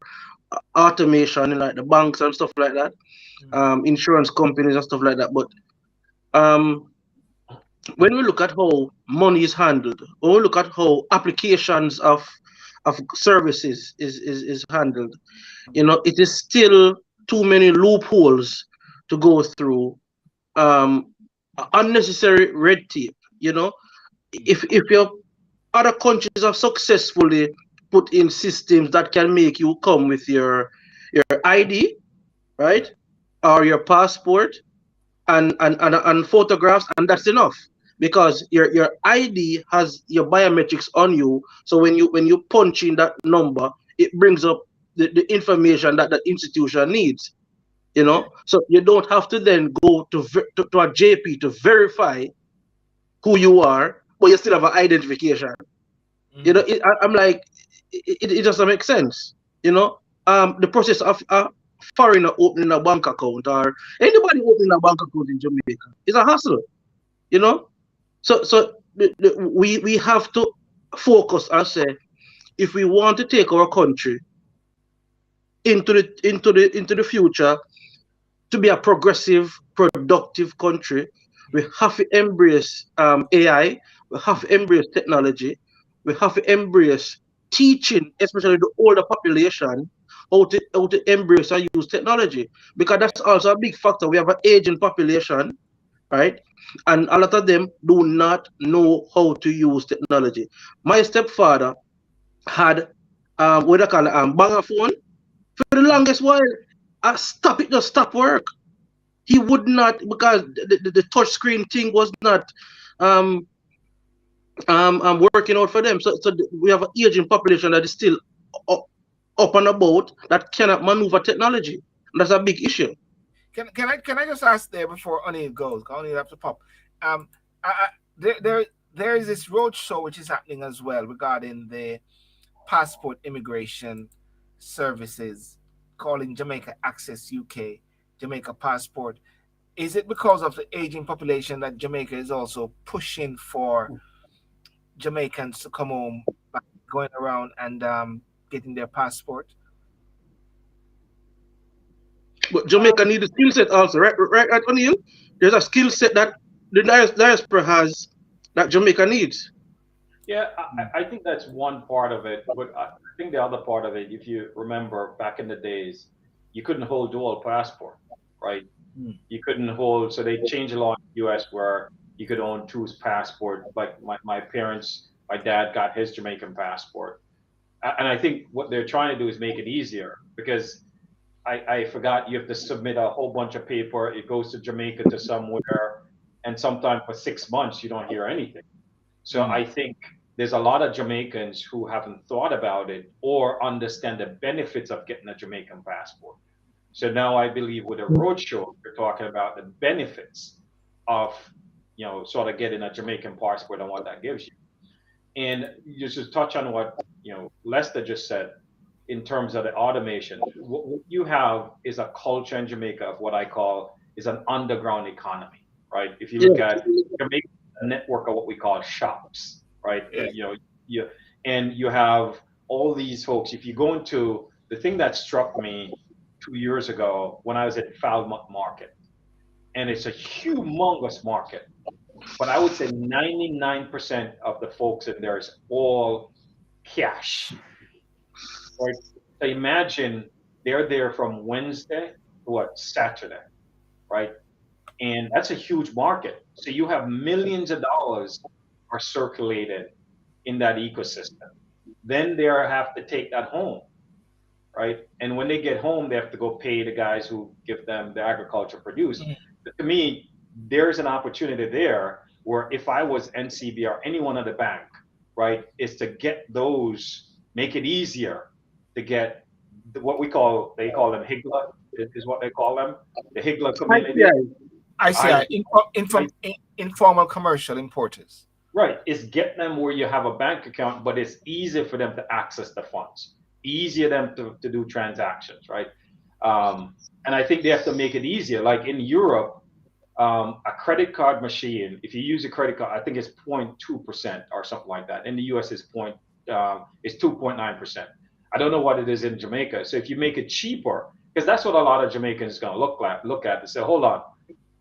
automation in like the banks and stuff like that, insurance companies and stuff like that. But when we look at how money is handled, when we look at how applications of services is handled, it is still too many loopholes to go through, unnecessary red tape. If your other countries have successfully put in systems that can make you come with your ID, right, or your passport and photographs, and that's enough, because your ID has your biometrics on you. So when you punch in that number, it brings up the information that the institution needs. So you don't have to then go to a JP to verify who you are, but you still have an identification. I'm like, it doesn't make sense. The process of a foreigner opening a bank account, or anybody opening a bank account in Jamaica, is a hassle. So we have to focus and say, if we want to take our country into the future to be a progressive, productive country, We have to embrace AI. We have to embrace technology. We have to embrace teaching, especially the older population, how to embrace and use technology. Because that's also a big factor. We have an aging population, right? And a lot of them do not know how to use technology. My stepfather had what they call banger phone for the longest while. Stop it, just stop work. He would not, because the touch screen thing was not um working out for them. So we have an aging population that is still up, up and about, that cannot maneuver technology. And that's a big issue. Can I just ask there before O'Neill goes? 'Cause O'Neill have to pop. Um, there is this road show which is happening as well regarding the passport immigration services, calling Jamaica Access UK, Jamaica Passport. Is it because of the aging population that Jamaica is also pushing for Jamaicans to come home by going around and getting their passport? But Jamaica need a skill set also, right, O'Neill? There's a skill set that the diaspora has that Jamaica needs. Yeah, I think that's one part of it. But I think the other part of it, if you remember back in the days, you couldn't hold dual passport, right? Mm. You couldn't hold, so they changed a law in the US where you could own two passport. Like my parents, my dad got his Jamaican passport. And I think what they're trying to do is make it easier because I forgot you have to submit a whole bunch of paper. It goes to Jamaica to somewhere, and sometimes for 6 months you don't hear anything. So I think there's a lot of Jamaicans who haven't thought about it or understand the benefits of getting a Jamaican passport. So now I believe with a roadshow, we're talking about the benefits of, sort of getting a Jamaican passport and what that gives you. And you just touch on what, Lester just said in terms of the automation. What you have is a culture in Jamaica of what I call is an underground economy, right? If you look at Jamaica, a network of what we call shops, right? And you have all these folks. If you go into the thing that struck me 2 years ago when I was at Falmouth Market, and it's a humongous market, but I would say 99% of the folks in there is all cash, right? So imagine they're there from Wednesday to Saturday, right? And that's a huge market. So you have millions of dollars are circulated in that ecosystem. Then they have to take that home, right? And when they get home, they have to go pay the guys who give them the agriculture produce. But to me, there's an opportunity there where if I was NCB or anyone at the bank, right, is to get those, make it easier to get what they call them HIGLA, is what they call them, the HIGLA community. I see. Informal commercial importers. Right. It's get them where you have a bank account, but it's easier for them to access the funds, easier them to do transactions, right? And I think they have to make it easier. Like in Europe, a credit card machine, if you use a credit card, I think it's 0.2% or something like that. In the US, it's 2.9%. I don't know what it is in Jamaica. So if you make it cheaper, because that's what a lot of Jamaicans are going to look at and say, hold on,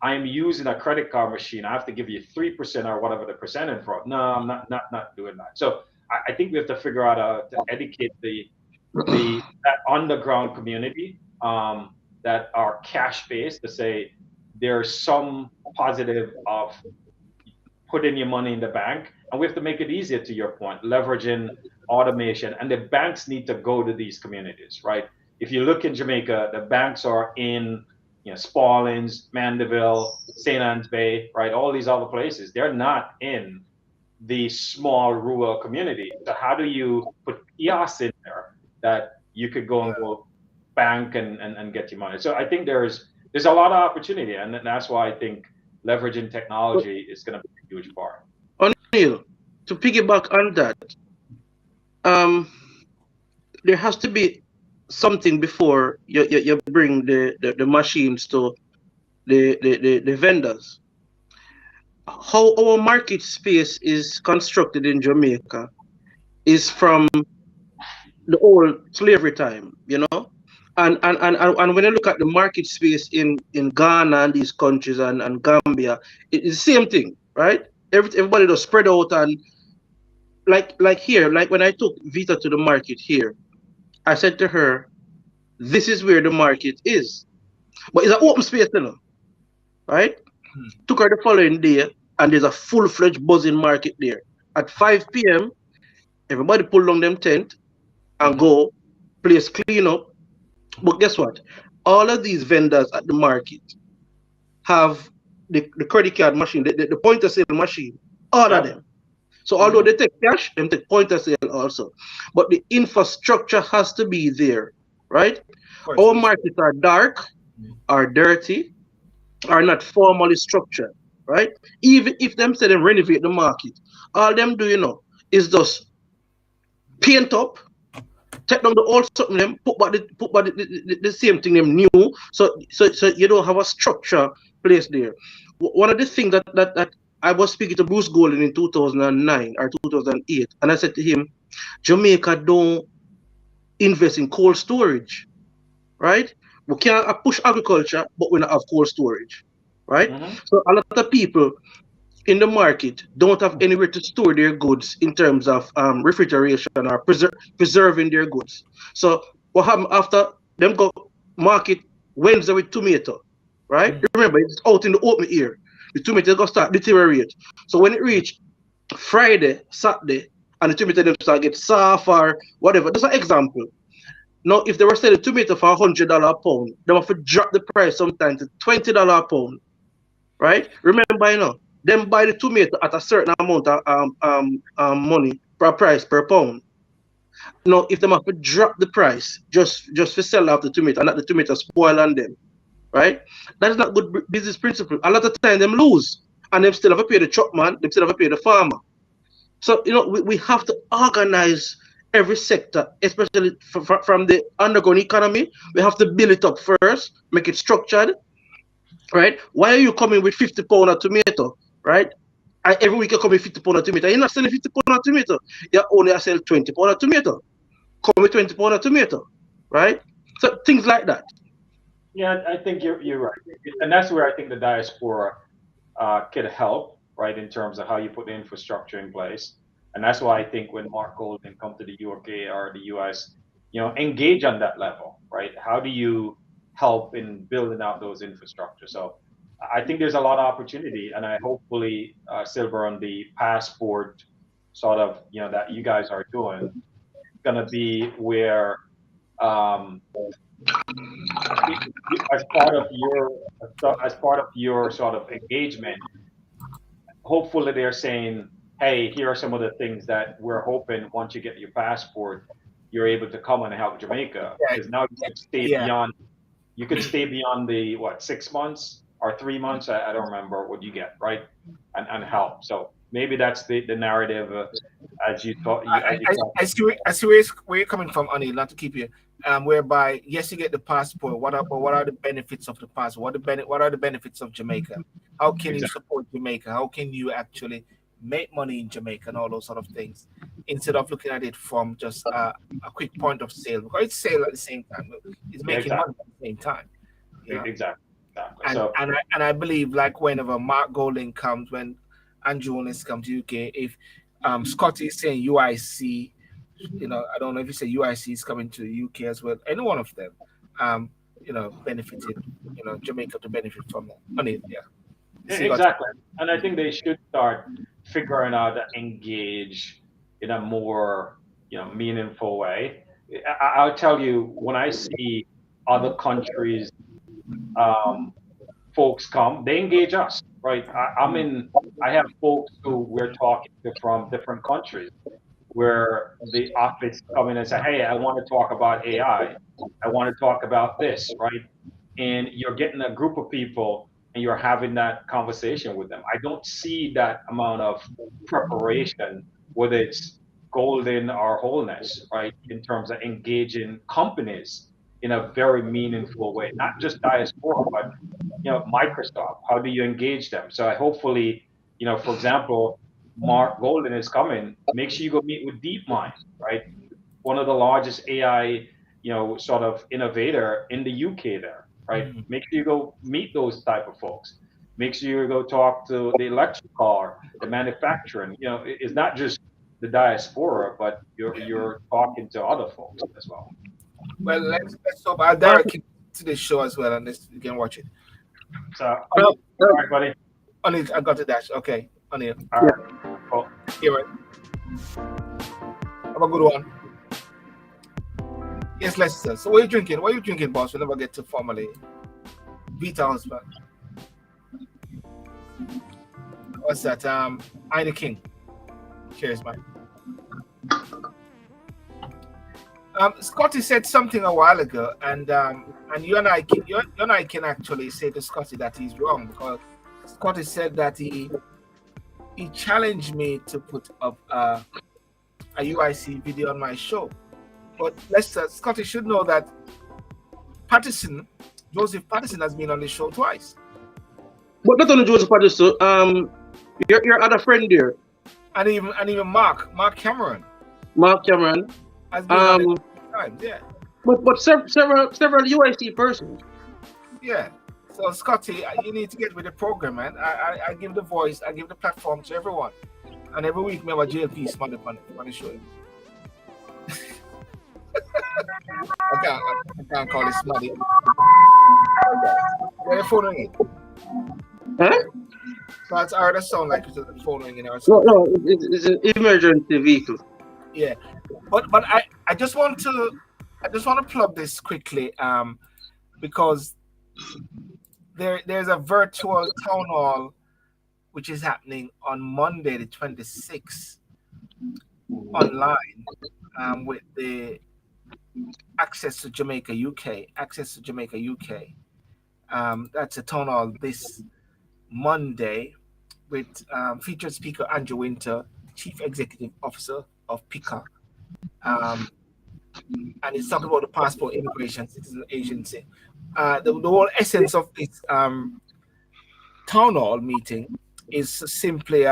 I'm using a credit card machine. I have to give you 3% or whatever the percent in fraud. No, I'm not doing that. So I think we have to figure out to educate that underground community that are cash based to say there's some positive of putting your money in the bank, and we have to make it easier. To your point, leveraging automation, and the banks need to go to these communities, right? If you look in Jamaica, the banks are in Spaldings, Mandeville, St. Anne's Bay, right? All these other places, they're not in the small rural community. So how do you put kiosks in there that you could go and go bank and get your money? So I think there's a lot of opportunity, and that's why I think leveraging technology is going to be a huge part. O'Neill, to piggyback on that, there has to be something before you bring the machines to the vendors. How our market space is constructed in Jamaica is from the old slavery time, And when I look at the market space in Ghana and these countries and Gambia, it's the same thing, right? Everybody does spread out, and like here, like when I took Vita to the market here, I said to her, this is where the market is. But it's an open space, you know, right? Took her the following day, and there's a full-fledged buzzing market there. At 5 p.m., everybody pull down them tent and go, place clean up. But guess what? All of these vendors at the market have the credit card machine, the point of sale machine, all of them. So although they take cash, they take point of sale also. But the infrastructure has to be there, right? Our markets are dark, are dirty, are not formally structured, right? Even if them say them renovate the market, all them do, you know, is just paint up, take down the old something, them put back the same thing them new. So you don't have a structure place there. One of the things that I was speaking to Bruce Golden in 2009 or 2008, and I said to him, Jamaica don't invest in cold storage, right? We can't push agriculture, but we don't have cold storage, right? So a lot of people in the market don't have anywhere to store their goods in terms of refrigeration or preserving their goods. So what happened after them go market Wednesday with tomato, right? Remember, it's out in the open air. The tomato is going to start deteriorate. So when it reach Friday, Saturday, and the tomato them start get soft or whatever, that's an example. Now, if they were selling tomato for $100 a pound, they have to drop the price sometimes to $20 a pound, right? Remember, you know, them buy the tomato at a certain amount of money per price per pound. Now, if they have to drop the price just to sell off the tomato and not the tomato spoil on them, right? That is not good business principle. A lot of time them lose, and them still have to pay the truck man, them still have to pay the farmer. So, you know, we have to organize every sector, especially from the underground economy. We have to build it up first, make it structured, right? Why are you coming with 50 pounds of tomato, right? Every week you come with 50 pounds of tomato. You're not selling 50 pounds of tomato. You only sell 20 pounds of tomato. Come with 20 pounds of tomato, right? So things like that. Yeah, I think you're right, and that's where I think the diaspora could help, right, in terms of how you put the infrastructure in place. And that's why I think when Mark Golden come to the UK or the US, you know, engage on that level, right? How do you help in building out those infrastructure? So I think there's a lot of opportunity, and I hopefully Silver on the passport sort of, you know, that you guys are doing, going to be where as part of your sort of engagement, hopefully they're saying, hey, here are some of the things that we're hoping once you get your passport, you're able to come and help Jamaica. Because now you could stay beyond, the what, 6 months or 3 months? I don't remember what you get, right? And help. So maybe that's the narrative as you thought. I see where you're coming from, Anil, not to keep you. Whereby, yes, you get the passport. What are the benefits of the passport? What are the benefits of Jamaica? How can you support Jamaica? How can you actually make money in Jamaica and all those sort of things, instead of looking at it from just a quick point of sale, because it's sale at the same time. It's making money at the same time. Yeah? Exactly. And I believe, like, whenever Mark Golding comes, when Andrew Willis comes to UK, if Scotty is saying UIC, you know, I don't know if you say UIC is coming to the UK as well. Any one of them, you know, benefited, you know, Jamaica to benefit from that. Money, Exactly. And I think they should start figuring out to engage in a more, you know, meaningful way. I'll tell you, when I see other countries, folks come, they engage us, right? I have folks who we're talking to from different countries, where the office come in and say, hey, I want to talk about AI. I want to talk about this, right? And you're getting a group of people and you're having that conversation with them. I don't see that amount of preparation, whether it's Golden or Wholeness, right? In terms of engaging companies in a very meaningful way, not just Diaspora, but, you know, Microsoft. How do you engage them? So I hopefully, you know, for example, Mark Golden is coming. Make sure you go meet with DeepMind, right? One of the largest AI, sort of innovator in the UK there, right? Make sure you go meet those type of folks. Make sure you go talk to the electrical, the manufacturing. It's not just the diaspora, but you're talking to other folks as well. Well, let's hope I'll direct you to this show as well, and you can watch it. So, all right, buddy. On it, I got the dash. Okay, on here. All right. Cool. Here, right. Have a good one. Yes, Lester. So, what are you drinking? What are you drinking, boss? We never get to formally. Vita husband. What's that? Ina King. Cheers, man. Scotty said something a while ago, and you and I can actually say to Scotty that he's wrong, because Scotty said that he challenged me to put up a UIC video on my show. But Scotty should know that Joseph Patterson has been on the show twice. But not only Joseph Patterson, your other friend there, and even Mark Cameron. Mark Cameron. Has been on it times, yeah. But several UIC persons. Yeah. So Scotty, you need to get with the program, man. I give the voice, I give the platform to everyone, and every week we have a JLP smart on the show. I can't call it smarty. Where the phone ringing? Huh? So I heard a sound like it's the phone ringing. No, it's an emergency vehicle. Yeah, but I just want to plug this quickly, because there's a virtual town hall which is happening on Monday the 26th online, with the Access to Jamaica UK. That's a town hall this Monday with featured speaker Andrew Winter, Chief Executive Officer of PICA, and it's talking about the Passport Immigration Citizen Agency. The whole essence of this town hall meeting is simply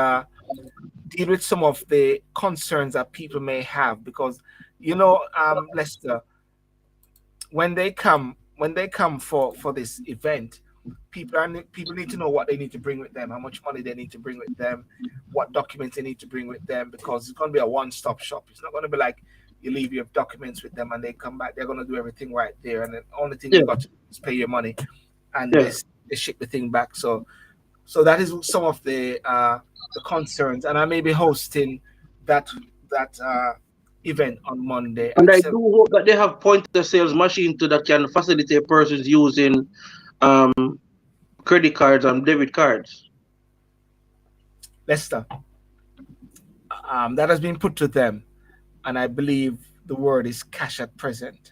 deal with some of the concerns that people may have, because Lester, when they come for this event, people need to know what they need to bring with them, how much money they need to bring with them, what documents they need to bring with them, because it's going to be a one-stop shop. It's not going to be like you leave your documents with them and they come back. They're going to do everything right there, and the only thing you got to do is pay your money, and they ship the thing back. So that is some of the concerns, and I may be hosting that event on Monday. And I do hope that they have point-of-sales machine that can facilitate persons using credit cards and debit cards. Lester, that has been put to them, and I believe the word is cash at present.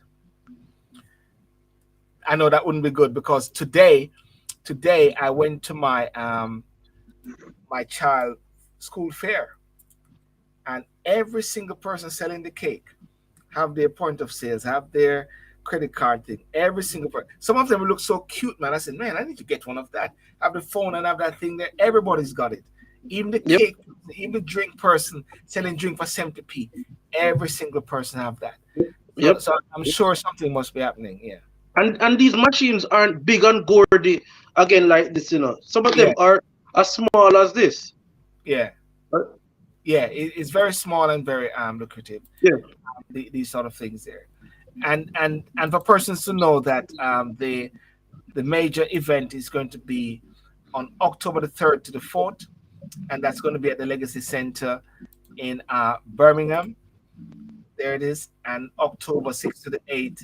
I know that wouldn't be good, because today I went to my my child school fair, and every single person selling the cake have their point of sales, have their credit card thing. Every single person. Some of them look so cute, man. I said, man, I need to get one of that. Have the phone and have that thing there. Everybody's got it. Even the cake, even the drink person selling drink for 70p. Every single person have that. So I'm sure something must be happening. Yeah. And these machines aren't big and gaudy again like this, Some of them are as small as this. Yeah. Yeah, it's very small and very lucrative. Yeah. These sort of things there. And for persons to know that the major event is going to be on October the 3rd to the 4th, and that's going to be at the Legacy Center in Birmingham. There it is. And October 6th to the 8th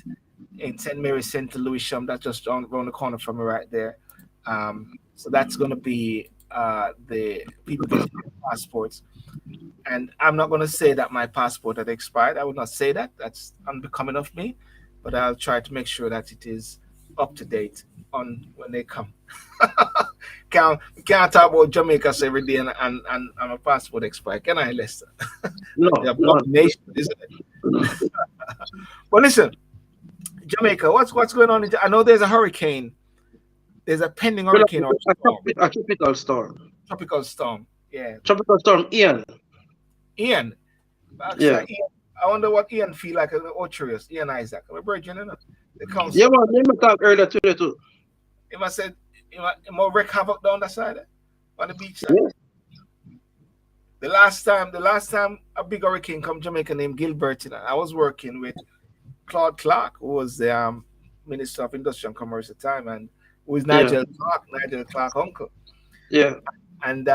in St. Mary's, St. Lewisham. That's just around the corner from me right there. So that's going to be the people getting passports. And I'm not going to say that my passport had expired. I would not say that. That's unbecoming of me. But I'll try to make sure that it is up to date on when they come. Can't talk about Jamaica every day and my passport expired. Can I, Lester? No, no. Nation, isn't it? But listen, Jamaica, what's going on? I know there's a hurricane. There's a pending hurricane or storm. A tropical storm. Tropical storm. Yeah. Tropical storm Ian. Ian. Yeah. I wonder what Ian feel like as Ocherius, Ian Isaac. I'm a virgin, you know. The Yeah, council. man, let me talk earlier today too. He must said he must wreak havoc down that side, on the beach side. Yeah. The last time a big hurricane come Jamaica named Gilbert, you know, I was working with Claude Clark, who was the Minister of Industry and Commerce at the time, and who is Yeah. Nigel Clark uncle. Yeah. And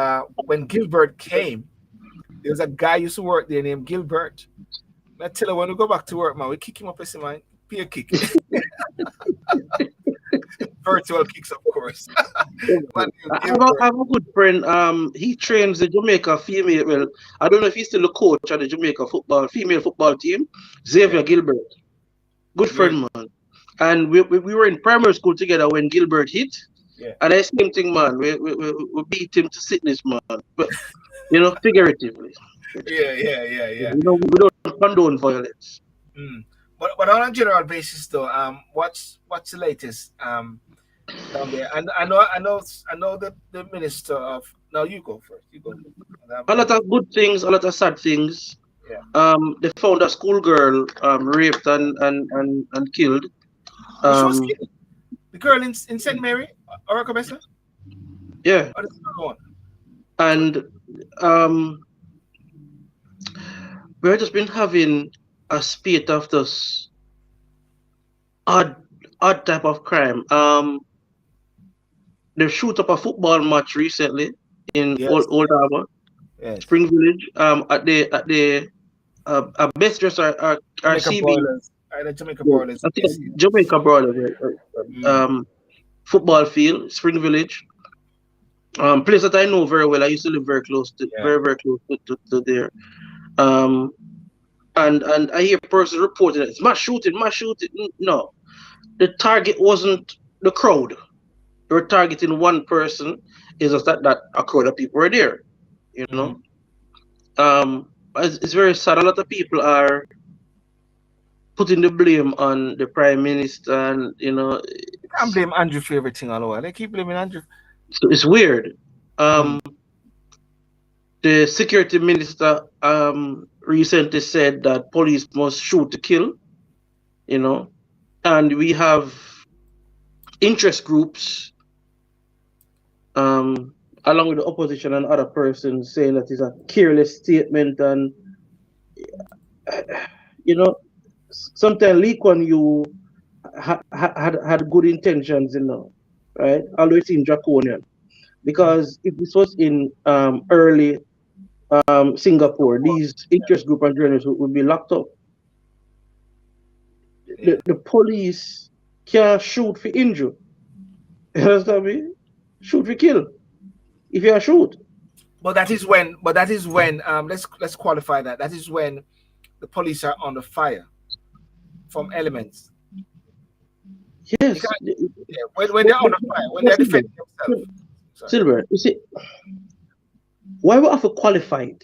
when Gilbert came, there was a guy used to work there named Gilbert. I tell you, when we go back to work, man, we kick him up as man, pay a kick. Virtual kicks, of course. Man, I have, Gilbert. I have a good friend. He trains the Jamaica female. Well, I don't know if he's still a coach at the Jamaica female football team. Xavier Yeah. Gilbert, good Really? friend, man. And we were in primary school together when Gilbert hit. Yeah. And I same thing, man. We beat him to sickness, man. But figuratively. Yeah. We don't condone violence. Mm. But on a general basis, though, what's the latest down there? And I know the minister of. No, you go first. You go. A lot of good things, a lot of sad things. Yeah. They found a schoolgirl raped and killed. Which was killed? The girl in St. Mary, or Cabeza? Yeah. Or the other one? And we've just been having a spate of this odd type of crime. They shoot up a football match recently in Yes. Old Harbour, Yes. Spring Village. At the best dress are Jamaica CB. Broilers. The Jamaica Broilers. I think Jamaica Brothers. Football field, Spring Village. Place that I know very well. I used to live very close to, Yeah. very close to there. And I hear person reporting that it's mass shooting. No, the target wasn't the crowd. They were targeting one person. It's just that a crowd of people were there. You know. It's very sad. A lot of people are putting the blame on the prime minister, and You can't blame Andrew for everything all over. They keep blaming Andrew. so it's weird. The security minister recently said that police must shoot to kill, and we have interest groups along with the opposition and other persons saying that it's a careless statement, and sometimes Lee Kuan Yew had good intentions, right? Although it seemed draconian, because if this was in early Singapore, these interest group and journalists would be locked up. The police can't shoot for injury. You understand me? Shoot for kill. If you shoot. But that is when. Let's qualify that. That is when the police are under fire from elements. Yes. When they're under fire, when they're defending themselves. Sylbourne, you see, why we have to qualify it?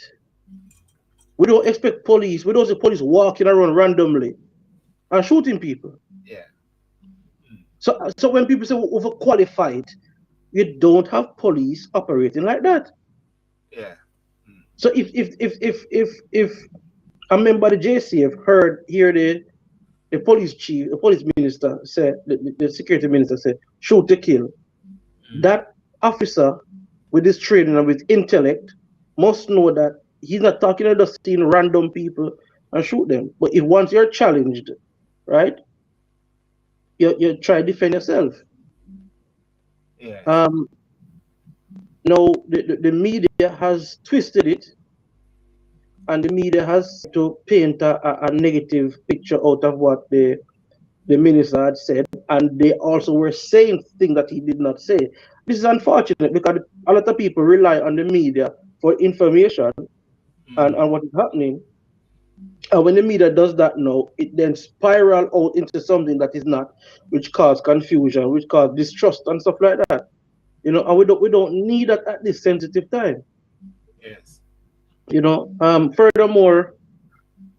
We don't expect police. We don't see police walking around randomly and shooting people. Yeah. So when people say we're overqualified, you don't have police operating like that. Yeah. So if a member of the JCF hear the police chief, the police minister said, the security minister said, shoot to kill, that officer with his training and with intellect must know that he's not talking about just seeing random people and shoot them. But if once you're challenged, right, you try to defend yourself. Yeah. Now the media has twisted it, and the media has to paint a negative picture out of what the minister had said, and they also were saying things that he did not say. This is unfortunate because a lot of people rely on the media for information and what is happening. And when the media does that now, it then spiral out into something that is not, which cause confusion, which cause distrust and stuff like that. And we don't need that at this sensitive time. Yes. Furthermore,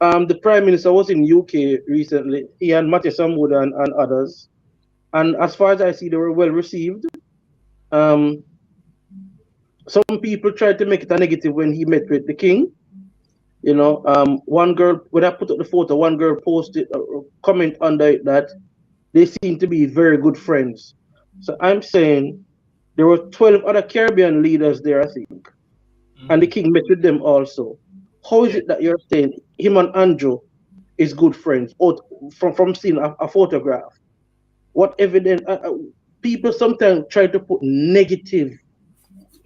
the Prime Minister was in UK recently. He and Matthew Samwood and others. And as far as I see, they were well received. Some people tried to make it a negative when he met with the King. You know, one girl, when I put up the photo, one girl posted a comment under it that they seem to be very good friends. So I'm saying there were 12 other Caribbean leaders there, I think, and the Mhm. king met with them also. How is Yeah. it that you're saying him and Andrew is good friends? Or from seeing a photograph, what evidence? People sometimes try to put negative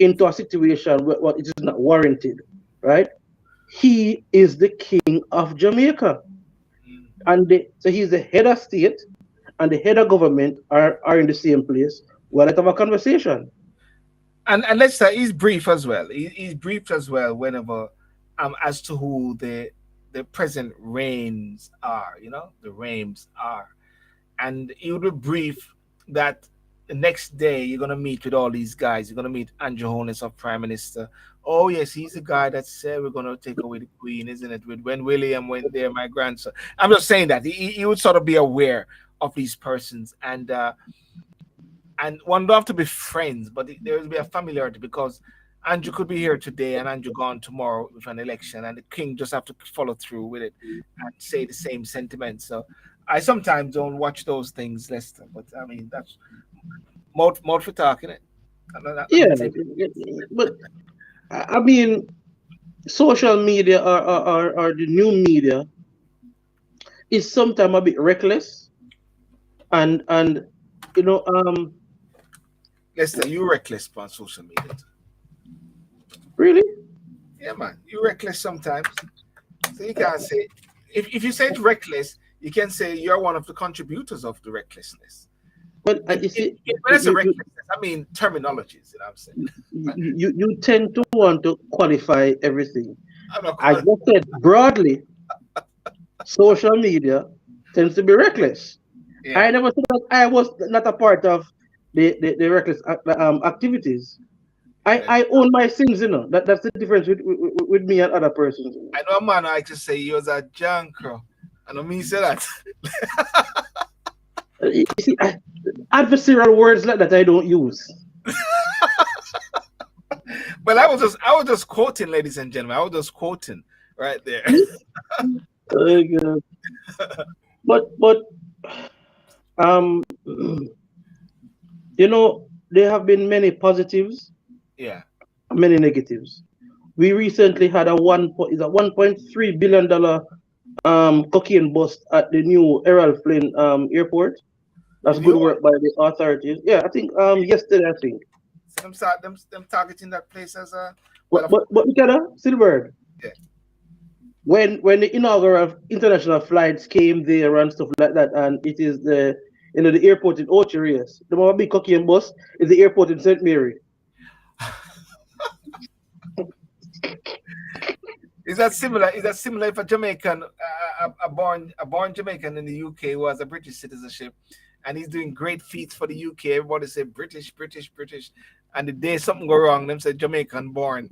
into a situation where it is not warranted, right? He is the king of Jamaica, Mm. and so he's the head of state and the head of government are in the same place. Well, let's have a conversation. And let's say he's brief as well. He's brief as well whenever as to who the present reigns are, you know, the reigns are. And he would be brief that the next day you're gonna meet with all these guys. You're gonna meet Andrew Holness of Prime Minister. Oh yes, he's the guy that said we're gonna take away the Queen, isn't it? With when William went there, my grandson. I'm just saying that he would sort of be aware of these persons, and one don't have to be friends, but there will be a familiarity because Andrew could be here today and Andrew gone tomorrow with an election, and the king just have to follow through with it and say the same sentiment. So I sometimes don't watch those things, Lester, but I mean that's mouth for talking it. Yeah, Nothing. but I mean, social media or the new media is sometimes a bit reckless, and you know, Lester, you reckless on social media. really, Yeah, man, you reckless sometimes. So you can't say if you say it's reckless, you can say you're one of the contributors of the recklessness. but you see, When I say recklessness, I mean terminologies. You know what I'm saying? you tend to want to qualify everything. I'm not I calling. just said broadly, social media tends to be reckless. Yeah, I never said that I was not a part of the reckless activities. yeah. I own my sins, you know. That's the difference with me and other persons. I know a man I just say he was a junker. I don't mean say that. You see, adversarial words like that I don't use. But I was just quoting, ladies and gentlemen. I was just quoting right there. God. But um, you know, there have been many positives, Yeah. many negatives. We recently had a is a $1.3 billion cocaine bust at the new Errol Flynn airport. The That's new good one. work by the authorities. Yeah, I think yesterday I think. Them targeting that place as a But well. Of but course. but look at that, Sylbourne. Yeah. When the inaugural international flights came there and stuff like that, and it is the airport in Ocherias. The more big cocaine bus is the airport in St. Mary. Is that similar? Is that similar if a Jamaican, a born Jamaican in the UK who has a British citizenship, and he's doing great feats for the UK? Everybody say British, British, British, and the day something go wrong, them say Jamaican born.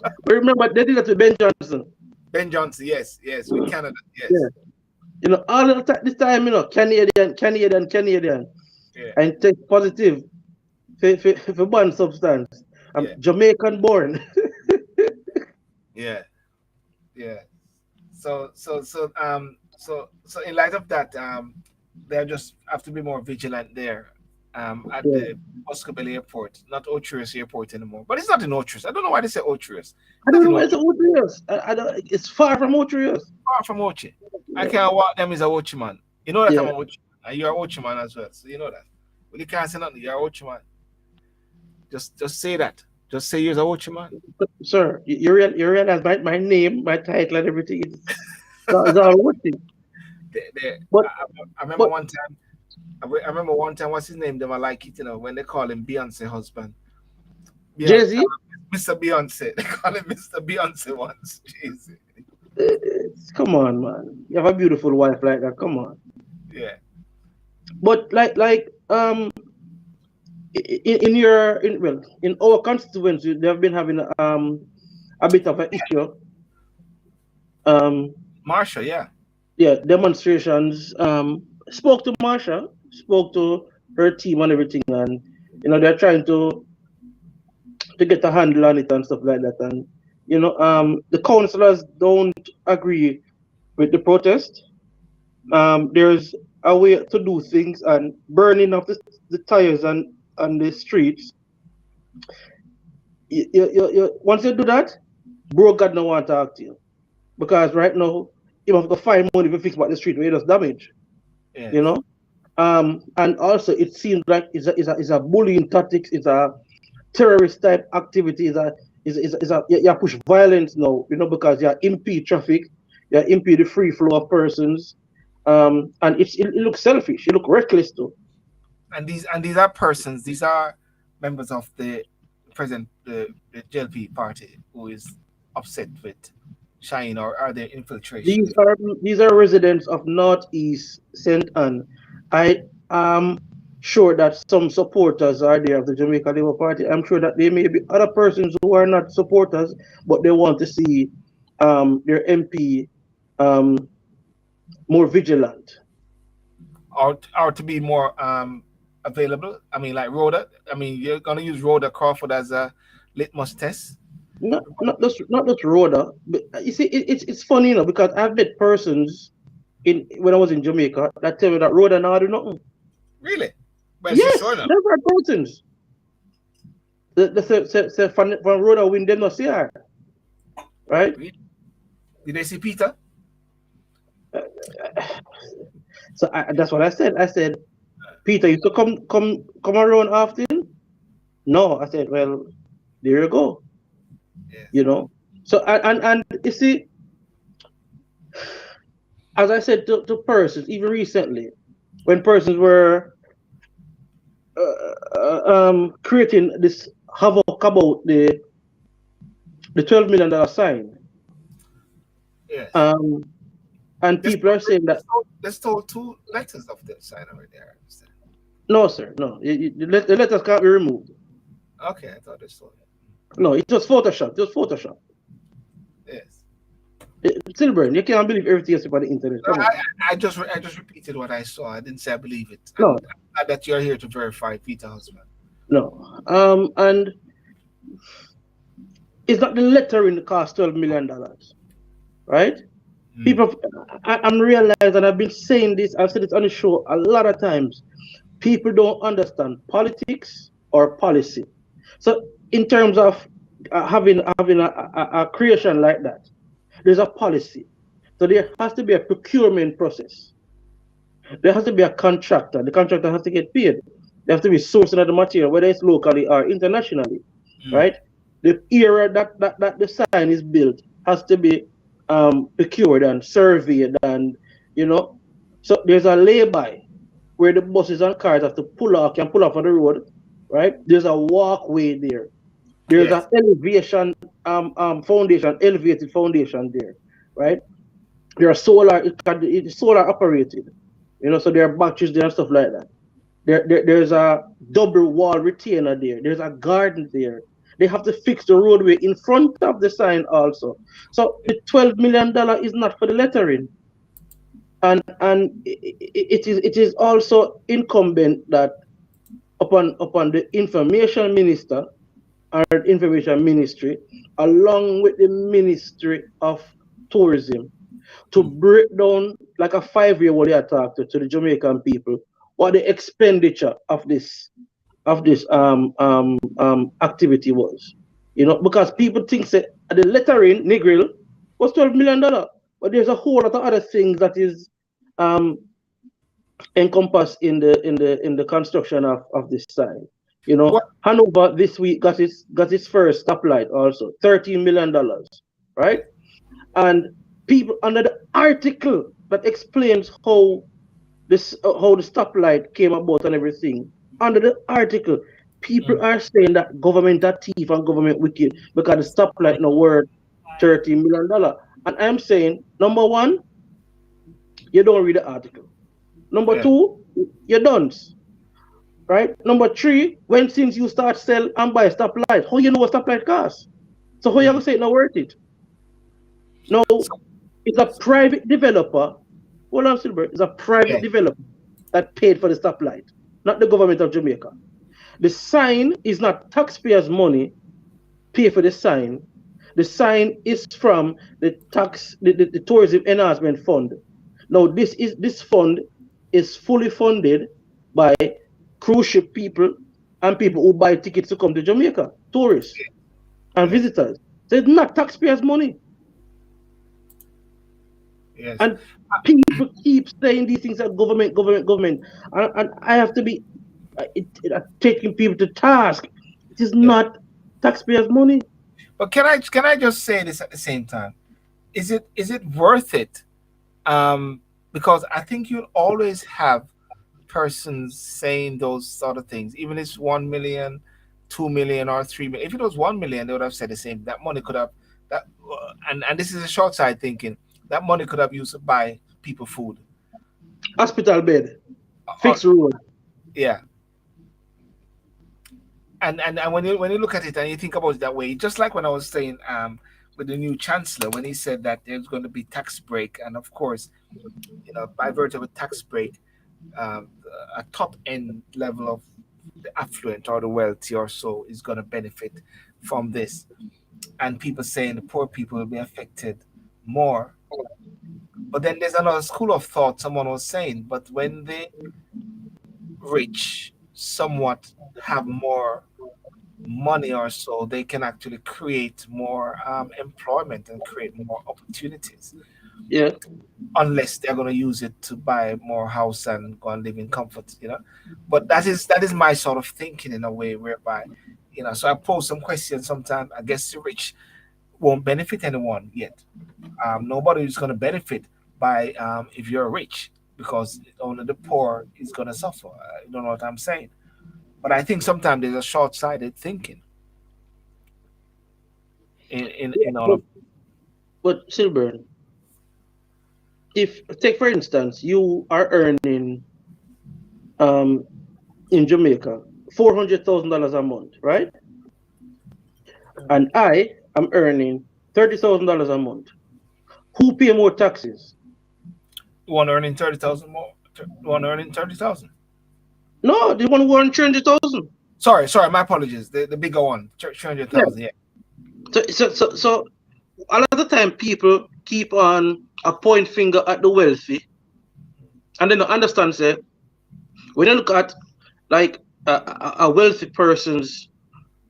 But remember they did that to Ben Johnson. Ben Johnson, yes, yes, with Canada, Yeah. yes, You know, all of this time, you know, Canadian, yeah, and test positive for one substance. yeah, Jamaican born. yeah, yeah. So in light of that, they just have to be more vigilant there, at Yeah. the Boscobel Airport, not Ocherous Airport anymore. But it's not in Ocherous. I don't know why they say Ocherous. I Not don't in know why Ocherous. it's Otrius. I don't. It's far from Otrius. Far from Ochi. I Yeah. can't walk them as a Ochi man. You know that I'm Yeah. a Ochi, and you're a Ochi man as well. So you know that. But you can't say nothing. You're a Ochi man. Just say that. Just say you're a Ochi man. Sir, you realize my name, my title, and everything is all working. But I remember but one time. I remember one time. What's his name? Them I like it. You know when they call him Beyonce husband. Jay Beyonce, Z, Mr. Beyonce. They call him Mr. Beyonce once. Jeez. come on, man. You have a beautiful wife like that. Come on. Yeah. But in your in our constituency, they have been having a bit of an issue. Um, Marsha. Yeah. yeah, demonstrations. Spoke to Marsha, spoke to her team and everything, and they're trying to get a handle on it and stuff like that. And The councillors don't agree with the protest. There's a way to do things, and burning of the tires on the streets. Once you do that, bro, God no want to talk to you, because right now you have to find money to fix what the street where it does damage. Yes. And also it seems like it's a bullying tactics, it's a terrorist type activity, you push violence now, because you impede traffic, you impede the free flow of persons, and it looks selfish, it looks reckless too. And these are persons, these are members of the present the JLP party who is upset with Shine, or are there infiltration? These are residents of Northeast St. Anne. I am sure that some supporters are there of the Jamaica Labour Party. I'm sure that there may be other persons who are not supporters, but they want to see their MP more vigilant. Or to be more available. I mean, like Rhoda. I mean, you're gonna use Rhoda Crawford as a litmus test. Not just Rhoda, but you see, it's funny, because I've met persons when I was in Jamaica that tell me that Rhoda now do nothing. Really? Well, Yes, she's showing up. there are persons. The from Rhoda win, them not see her, right? Did they see Peter? So that's what I said. I said, Peter used to come around often. No, I said, well, there you go. Yes. So and you see, as I said to persons, even recently, when persons were creating this havoc about the $12 million sign, Yes. and people are saying that they stole 2 letters of the sign over there. no, sir, no, the letters can't be removed. Okay, I thought they stole it. No, it was Photoshop. It was Photoshop. Yes. Sylbourne, you can't believe everything else about the internet. No, I just repeated what I saw. I didn't say I believe it. No. I'm glad that you're here to verify Peter husband. No. And it's not the lettering that cost $12 million, right? People, I'm realizing, and I've been saying this, I've said it on the show a lot of times, people don't understand politics or policy. So in terms of having a creation like that, there's a policy. So there has to be a procurement process. There has to be a contractor. The contractor has to get paid. There has to be sourcing of the material, whether it's locally or internationally, right? The era that the sign is built has to be procured and surveyed, and so there's a lay-by where the buses and cars have to pull off on the road, right? There's a walkway there. There's an elevation elevated foundation there, right? There are it's solar operated, so there are batteries there and stuff like that. There's a double wall retainer there. There's a garden there. They have to fix the roadway in front of the sign also. So the $12 million is not for the lettering, and it is also incumbent that upon the information minister or information ministry, along with the Ministry of Tourism, to break down like a 5-year what they are talking to the Jamaican people, what the expenditure of this activity was, because people think that the lettering Negril was $12 million, but there's a whole lot of other things that is encompassed in the construction of this sign. Hanover this week got its first stoplight also, $13 million, right? And people under the article that explains how the stoplight came about and everything, under the article, people are saying that government are thief and government wicked because the stoplight now worth $13 million. And I'm saying, number one, you don't read the article. Number two, you don't. Right? Number three, since you start sell and buy stoplight, how you know what stoplight costs? So how you gonna say it's not worth it? No, it's a private developer. Hold on, Sylbourne. It's a private developer that paid for the stoplight, not the government of Jamaica. The sign is not taxpayers' money pay for the sign. The sign is from the tourism enhancement fund. Now this fund is fully funded by cruise ship people and people who buy tickets to come to Jamaica, tourists and Yes. visitors. So it's not taxpayers' money. Yes. And people keep saying these things that government, government, government. And I have to be taking people to task. It is Yeah. not taxpayers' money. But can I just say this at the same time? Is it worth it? Because I think you'll always have persons saying those sort of things, even if it's 1 million, 2 million, or 3 million. If it was 1 million, they would have said the same. That money could have that, and this is a short side thinking. That money could have used to buy people food. Hospital bed, Uh, fixed road. yeah, and when you look at it and you think about it that way, just like when I was saying with the new chancellor when he said that there's going to be tax break, and of course, by virtue of a tax break, um, a top end level of the affluent or the wealthy or so is going to benefit from this, and people saying the poor people will be affected more. But then there's another school of thought. Someone was saying, but when the rich somewhat have more money or so, they can actually create more employment and create more opportunities, Yeah. unless they're going to use it to buy more house and go and live in comfort. But that is my sort of thinking in a way whereby, so I pose some questions sometimes. I guess the rich won't benefit anyone yet. Nobody is going to benefit by if you're rich, because only the poor is going to suffer. You don't know what I'm saying? But I think sometimes there's a short-sighted thinking in all But of. Sylbourne, if take for instance, you are earning um in Jamaica $400,000 a month, right? And I am earning $30,000 a month. Who pay more taxes? One earning 30,000 more. One earning 30,000. No, the one who earn 300,000. Sorry, my apologies. The bigger one, three hundred Yeah. thousand. Yeah, So a lot of the time people keep on a point finger at the wealthy and they don't understand say when you look at like a wealthy person's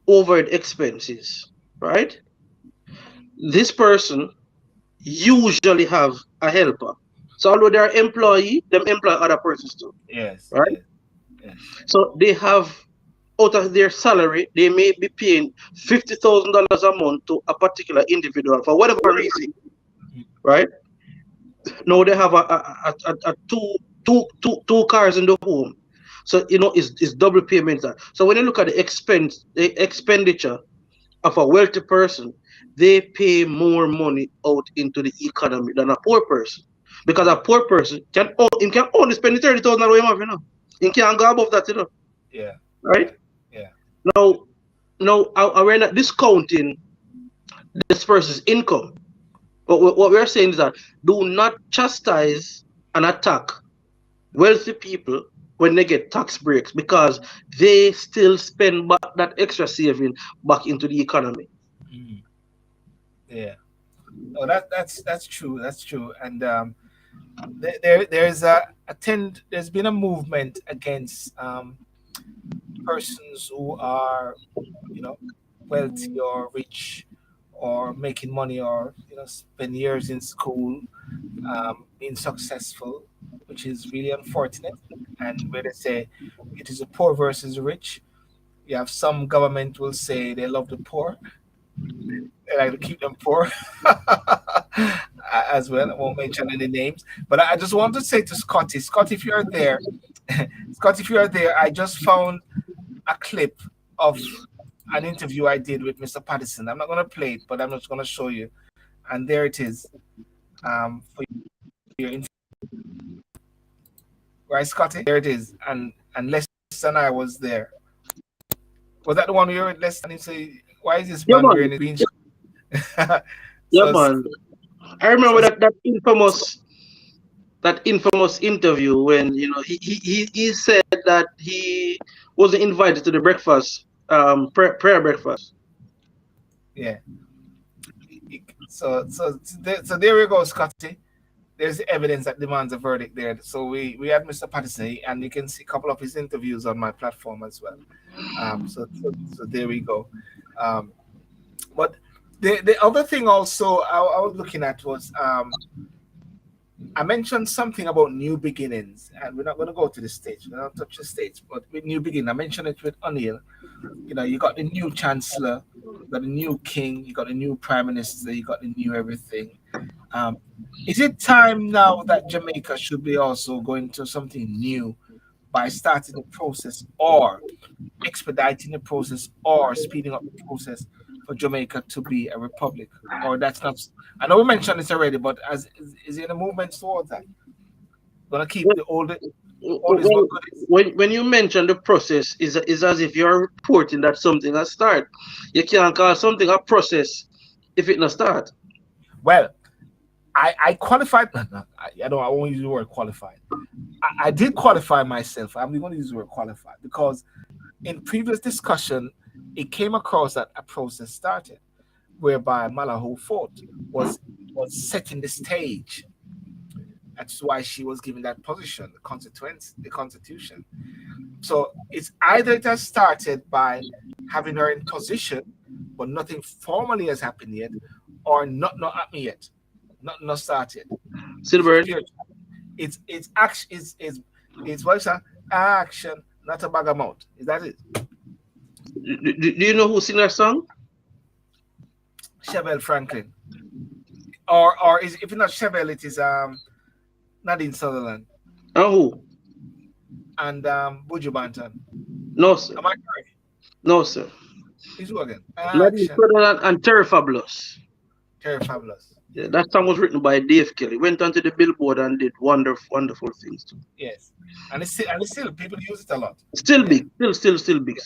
overhead expenses, right? This person usually have a helper. So although they're employee, them employ other persons too, yes, right? yes, yes, So they have out of their salary, they may be paying $50,000 a month to a particular individual for whatever reason, right? Now they have a two cars in the home. So it's double payment. So when you look at the expenditure of a wealthy person, they pay more money out into the economy than a poor person. Because a poor person can only spend the 30,000 away, He can't go above that, yeah, right? yeah, yeah. Now, we're not discounting this person's income. But what we're saying is that do not chastise and attack wealthy people when they get tax breaks because they still spend back that extra saving back into the economy. Mhm. Yeah. Oh, that's true. That's true. And there's been a movement against persons who are you know wealthy or rich or making money or spend years in school, being successful, which is really unfortunate. And where they say it is the poor versus the rich, you have some government will say they love the poor, they like to keep them poor as well. I won't mention any names, but I just want to say to Scotty, Scott, if you're there, Scott, if you're there, I just found a clip of an interview I did with Mr. Patterson. I'm not going to play it, but I'm just going to show you. And there it is, for your right, Scotty. There it is, and Les and I was there. Was that the one we were with Les? And he say, "Why is this Yeah, man man. wearing a green?" Yeah, so, man. I remember that infamous interview when he said that he wasn't invited to the breakfast prayer breakfast. yeah, So there we go, Scotty. There's evidence that demands a verdict there. So we had Mr. Patterson, and you can see a couple of his interviews on my platform as well. So there we go. But the other thing also I was looking at was I mentioned something about new beginnings, and we're not going to go to the stage. We're not touch the stage, but with new beginning, I mentioned it with O'Neill. You know, you got the new chancellor, you got the new king, you got the new prime minister, you got the new everything. Is it time now that Jamaica should be also going to something new by starting the process or expediting the process or speeding up the process for Jamaica to be a republic? Or that's not, I know we mentioned this already, but is there a movement towards that? Gonna keep the old is Well, what good is? when you mention the process, is as if you're reporting that something has started. You can't call something a process if it not start. Well, I qualified. I don't. I won't use the word qualified. I did qualify myself. I'm going to use the word qualified because in previous discussion, it came across that a process started whereby Malahou Fort was setting the stage. That's why she was given that position, the constitution. So it's either it has started by having her in position, but nothing formally has happened yet, or not happened yet, not started. Sylbourne, It's action. It's what's that? Action, not a bag of mouth. Is that it? do you know who sing that song? Chevelle Franklin, or is if it's not Chevelle, it is Nadine Sutherland And who? and Buju Banton. No, sir. Am I correct? No, sir. Is who again? Nadine Action. Sutherland and Terry Fabulous. Terry Fabulous. Yeah, that song was written by Dave Kelly. Went onto the Billboard and did wonderful things too. Yes, and it's still people use it a lot. Still big, still big.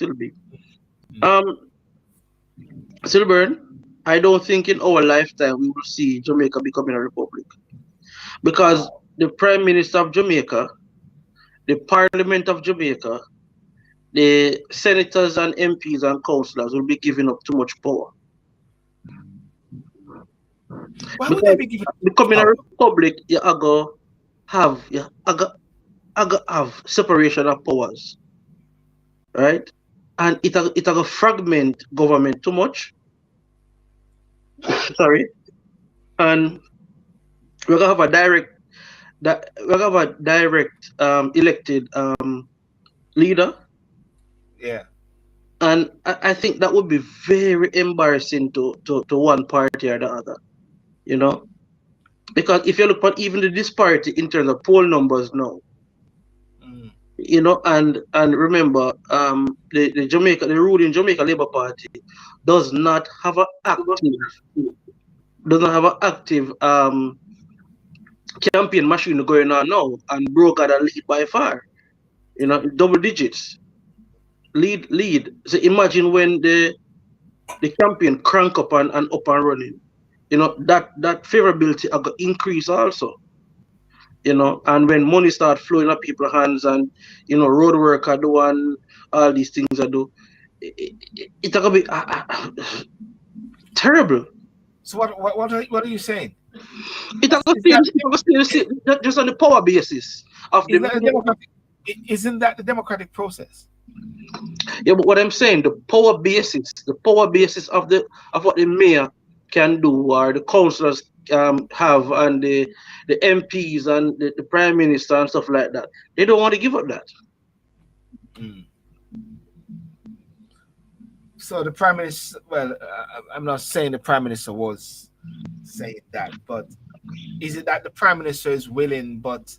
Sylbourne, I don't think in our lifetime we will see Jamaica becoming a republic because the Prime Minister of Jamaica, the Parliament of Jamaica, the senators and MPs and councillors will be giving up too much power. Why would they be giving Becoming a power? republic, you have separation of powers, right? And it a fragment government too much. Sorry, and we're gonna have a direct elected leader. Yeah. And I think that would be very embarrassing to one party or the other, you know, because if you look at even the disparity in terms of poll numbers now, you know, and remember, the ruling Jamaica Labour Party does not have an active campaign machine going on now, and broke at a lead by far, you know, double digits. Lead. So imagine when the campaign crank up and up and running, you know, that favorability are going to increase also, you know, and when money start flowing up people's hands and, you know, road work are doing all these things I do, it's going to be terrible. So what are you saying? It's going to stay just on the power basis of Isn't that the democratic process? Yeah, but what I'm saying, the power basis of what the mayor can do, or the councillors have, and the MPs and the prime minister and stuff like that, they don't want to give up that. So the prime minister, well, I'm not saying the prime minister was saying that, but is it that the prime minister is willing, but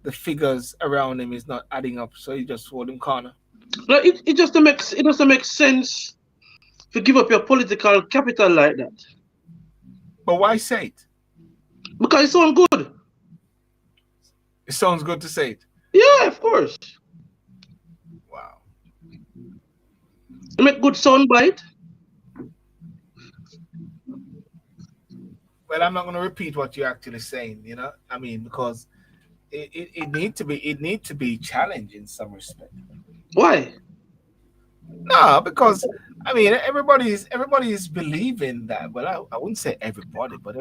the figures around him is not adding up, so he just hold him corner? No, it just doesn't make sense to give up your political capital like that. But why say it? Because it sounds good. It sounds good to say it. Yeah, of course. Wow. You make good soundbite. Well, I'm not going to repeat what you're actually saying. You know, I mean, because it need to be challenged in some respect. Why? No, because I mean, everybody's believing that. Well, I wouldn't say everybody, but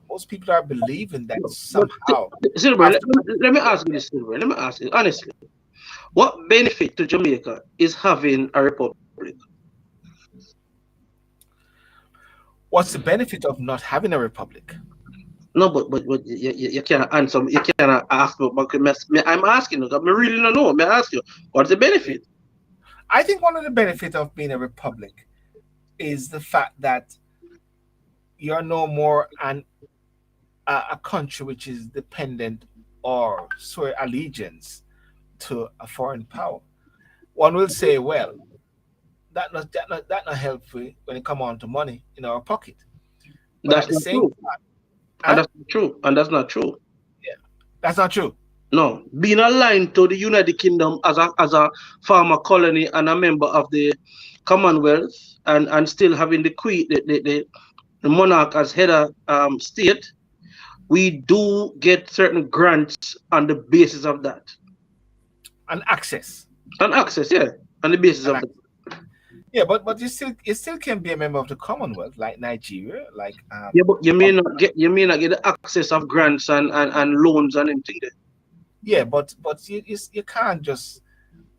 most people are believing that But somehow. Sylbourne, After, let me ask you this, Sylbourne. Let me ask you honestly, what benefit to Jamaica is having a republic? what's the benefit of not having a republic? No, but you can't answer. You can't ask me. But I'm asking you. I really don't know. I ask you, what's the benefit? I think one of the benefits of being a republic is the fact that you're no more a country which is dependent or swear allegiance to a foreign power. One will say, well, that not helpful when it come on to money in our pocket. But at That's the not same true. time, And huh? that's not true. And that's not true. Yeah, that's not true. No, being aligned to the United Kingdom as a former colony and a member of the Commonwealth, and still having the queen, the monarch as head of state, we do get certain grants on the basis of that. And access. And access, yeah, on the basis And of ac- that. yeah, but you still can be a member of the Commonwealth, like Nigeria, like Yeah, but you may not get the access of grants and loans and anything there. yeah, but you can't just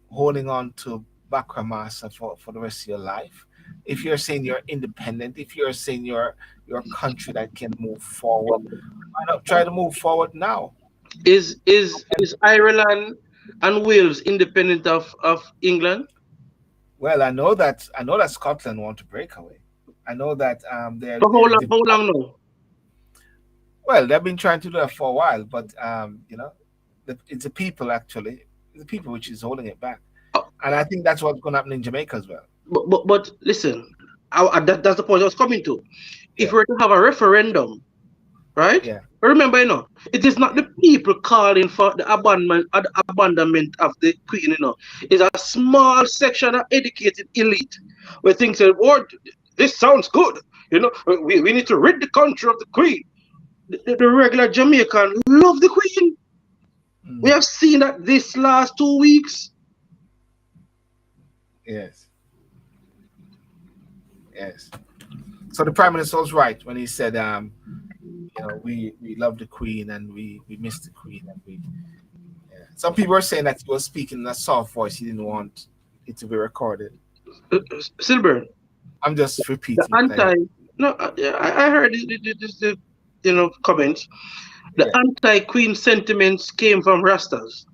holding on to Bakramasa for the rest of your life. If you're saying you're independent, if you're saying you're a country that can move forward, why not try to move forward now? Is Ireland and Wales independent of England? Well, I know that Scotland want to break away. I know that For how long now? well, they've been trying to do that for a while, but it's the people actually, the people which is holding it back, Uh, and I think that's what's going to happen in Jamaica as well. but listen, that's the point I was coming to. If Yeah, we were to have a referendum, right? yeah, Remember, it is not yeah. the people calling for the abandonment of the Queen, It's a small section of educated elite where things say, oh, this sounds good. We need to rid the country of the Queen. The regular Jamaican love the Queen. We Mm, have seen that this last 2 weeks. yes, yes. So the prime minister was right when he said, we love the Queen and we miss the Queen and we. Yeah. Some people are saying that he was speaking in a soft voice. He didn't want it to be recorded. Sylbourne, I'm just the repeating it. anti. No, yeah, I heard the comments. The Yeah, anti-Queen sentiments came from Rastas.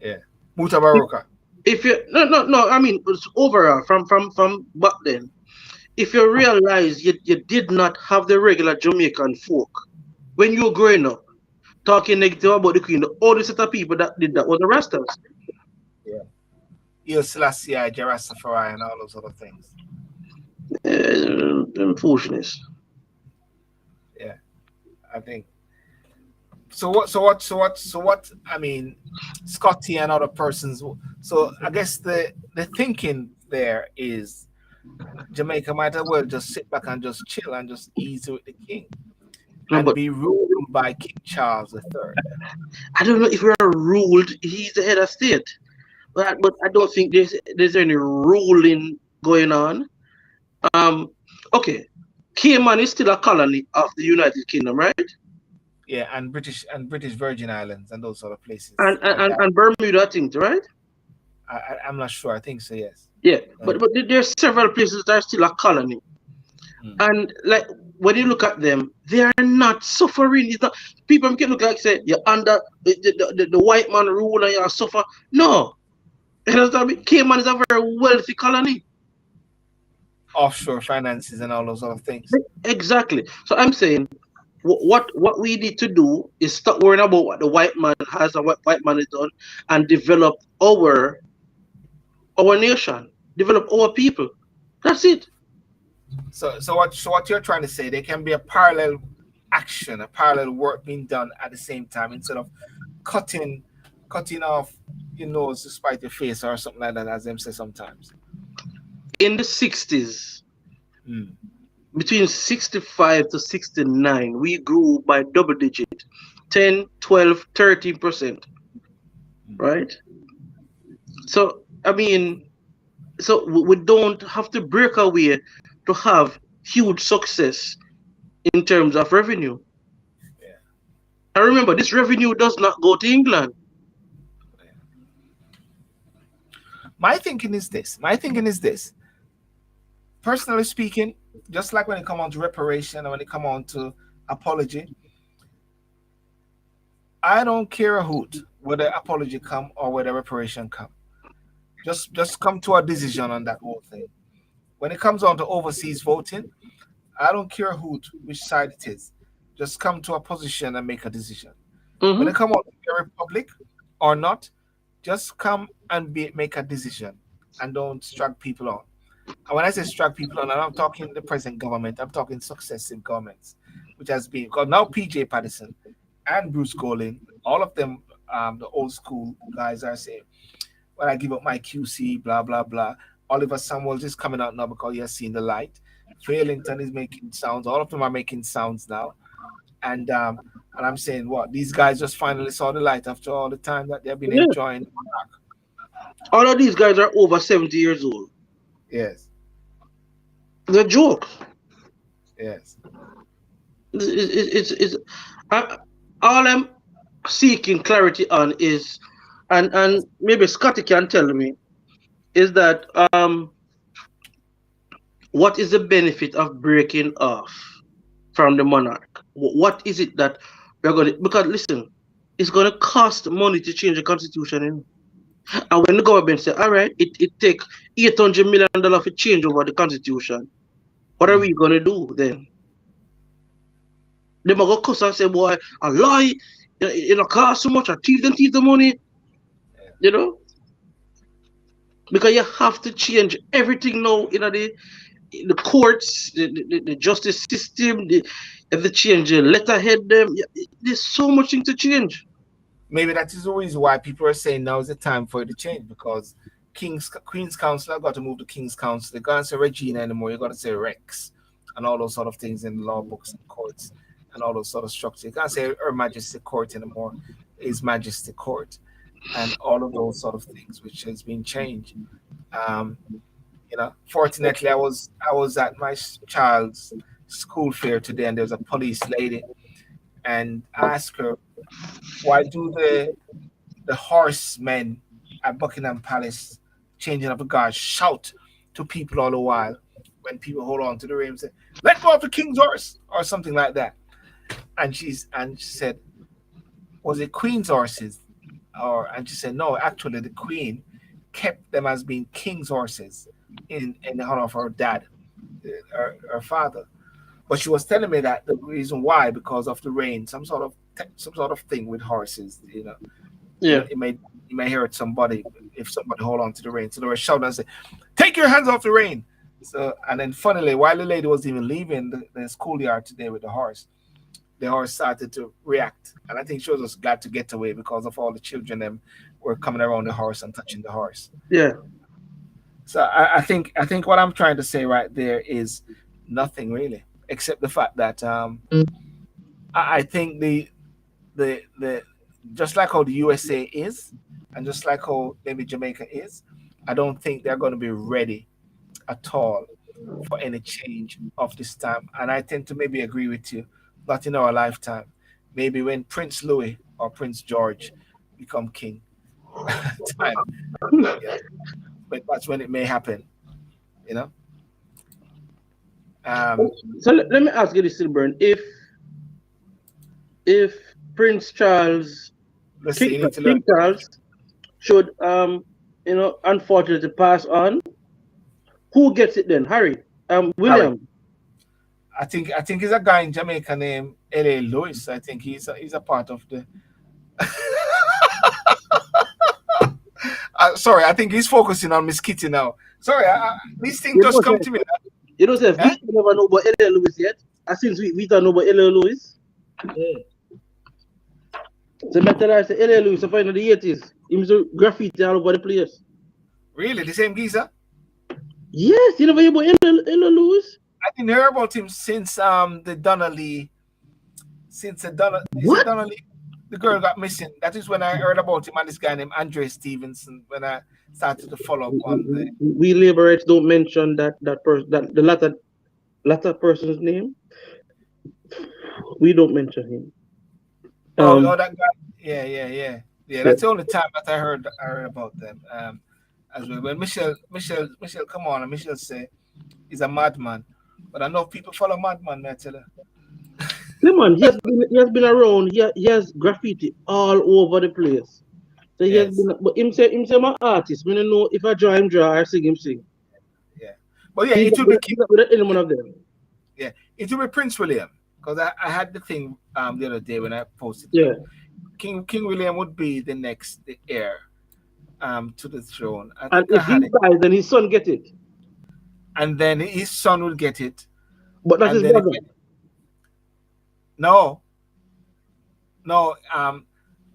yeah. Mutabaroka. If you no, I mean it's overall from back then. If you realize you did not have the regular Jamaican folk when you were growing up talking negative about the Queen, the only set of people that did that was the Rastas. Yeah. Il Selassie, Jarastafari, and all those other things. Foolishness. Yeah, I think. So what? I mean, Scotty and other persons. So I guess the thinking there is Jamaica might as well just sit back and just chill and just ease with the king No, and but be ruled by King Charles III. I don't know if we are ruled. He's the head of state, but I don't think there's any ruling going on. Um, okay, Cayman is still a colony of the United Kingdom, right? Yeah, and British Virgin Islands and those sort of places And like and, that. and Bermuda, I think, right? I'm not sure. I think so. Yes. Yeah, Uh, but there's several places that are still a colony, mm, and like when you look at them, they are not suffering. It's not people can look like say you're under the white man rule and you suffer. No, you understand me? Cayman is a very wealthy colony. offshore finances and all those other things. Exactly. So I'm saying what we need to do is stop worrying about what the white man has and what white man has done, and develop our nation, develop our people. That's it. So what you're trying to say? There can be a parallel action, a parallel work being done at the same time instead of cutting cutting off your nose to spite your face or something like that, as them say sometimes. In the 60s, Mm. between 65 to 69, we grew by double digit, 10, 12, 13%, right? So, I mean, So we don't have to break away to have huge success in terms of revenue. Yeah. And remember, this revenue does not go to England. My thinking is this. Personally speaking, just like when it come on to reparation and when it come on to apology, I don't care a hoot whether apology come or whether reparation come. Just come to a decision on that whole thing. When it comes on to overseas voting, I don't care a hoot which side it is. Just come to a position and make a decision. When it Mm-hmm. come on to the republic or not, just come and make a decision and don't strike people on. And when I say strike people on, I'm not talking the present government, I'm talking successive governments, which has been because now PJ Patterson and Bruce Golding, all of them, the old school guys are saying, well, I give up my QC, blah, blah, blah. Oliver Samuels is coming out now because he has seen the light. Fairlington is making sounds. All of them are making sounds now. And I'm saying what? These guys just finally saw the light after all the time that they've been Yeah. enjoying. All of these guys are over 70 years old. Yes, They're jokes. yes. It's I, all I'm seeking clarity on is, and maybe Scotty can tell me, is that what is the benefit of breaking off from the monarch? What is it that we're going to, because listen, it's going to cost money to change the constitution. And when the government say, all right, it take $800 million to change over the constitution, what are we going to do then? They might go cuss and say, boy, a lie, it cost so much, I thief the money, you know? Because you have to change everything now, the courts, the justice system, you have to change the letterhead them. There's so much thing to change. Maybe that is the reason why people are saying now is the time for it to change because Queen's Council have got to move to King's Council. They can't say Regina anymore. You got to say Rex and all those sort of things in law books and courts and all those sort of structures. You can't say Her Majesty Court anymore. His Majesty Court and all of those sort of things, which has been changed. Um, fortunately, I was at my child's school fair today, and there was a police lady, and I asked her, why do the horsemen at Buckingham Palace changing of the guards shout to people all the while when people hold on to the reins and say, let go of the king's horse or something like that? And she said, was it queen's horses? And she said, no, actually the queen kept them as being king's horses in honor of her dad, her father. But she was telling me that the reason why, because of the rain, some sort of thing with horses, Yeah. it may hurt somebody if somebody hold on to the rein. So they were shouting and say, take your hands off the rein. So, and then funnily, while the lady was even leaving the schoolyard today with the horse started to react. And I think she was just glad to get away because of all the children them were coming around the horse and touching the horse. Yeah. So I think what I'm trying to say right there is nothing really, except the fact that I think the just like how the USA is, and just like how maybe Jamaica is, I don't think they're going to be ready at all for any change of this time. And I tend to maybe agree with you, not in our lifetime. Maybe when Prince Louis or Prince George become king, time. Yeah. But that's when it may happen, you know. So let me ask you this, Sylbourne. If Prince Charles, Let's see, you need to King learn. Charles should unfortunately pass on, who gets it then? Harry? William? I think he's a guy in Jamaica named L.A. Lewis. I think he's a part of the. Sorry, I think he's focusing on Miss Kitty now. Sorry, these things just come to me. You know, sir, we never know about L.A. Lewis yet. And since we don't know about L.A. Lewis, the matter is L.A. Lewis, I find in the 80s, he was a graffiti all over the place. Really, the same geezer? Yes, you never hear about L.A. Lewis? I didn't hear about him since the Donnelly. Since the Donnelly, the girl got missing. That is when I heard about him and this guy named Andre Stevenson. When I started to follow up on the We liberates don't mention that person, that the latter person's name. We don't mention him. oh that guy. Yeah. Yeah. That's the only time that I heard about them. As well. When Michelle, come on, and Michelle say he's a madman, but I know people follow madman. May I tell you? Yeah, man, he has been around. He has graffiti all over the place. So he has Yes. been, but him say my artist. We don't know if I draw him draw, I sing him sing. Yeah, but yeah, He's it not will be with any one of them. yeah, it will be Prince William because I had the thing the other day when I posted. Yeah. King William would be the next the heir to the throne. I And think I if he had it, dies, then his son get it. and then his son will get it, But that's and his then brother. no,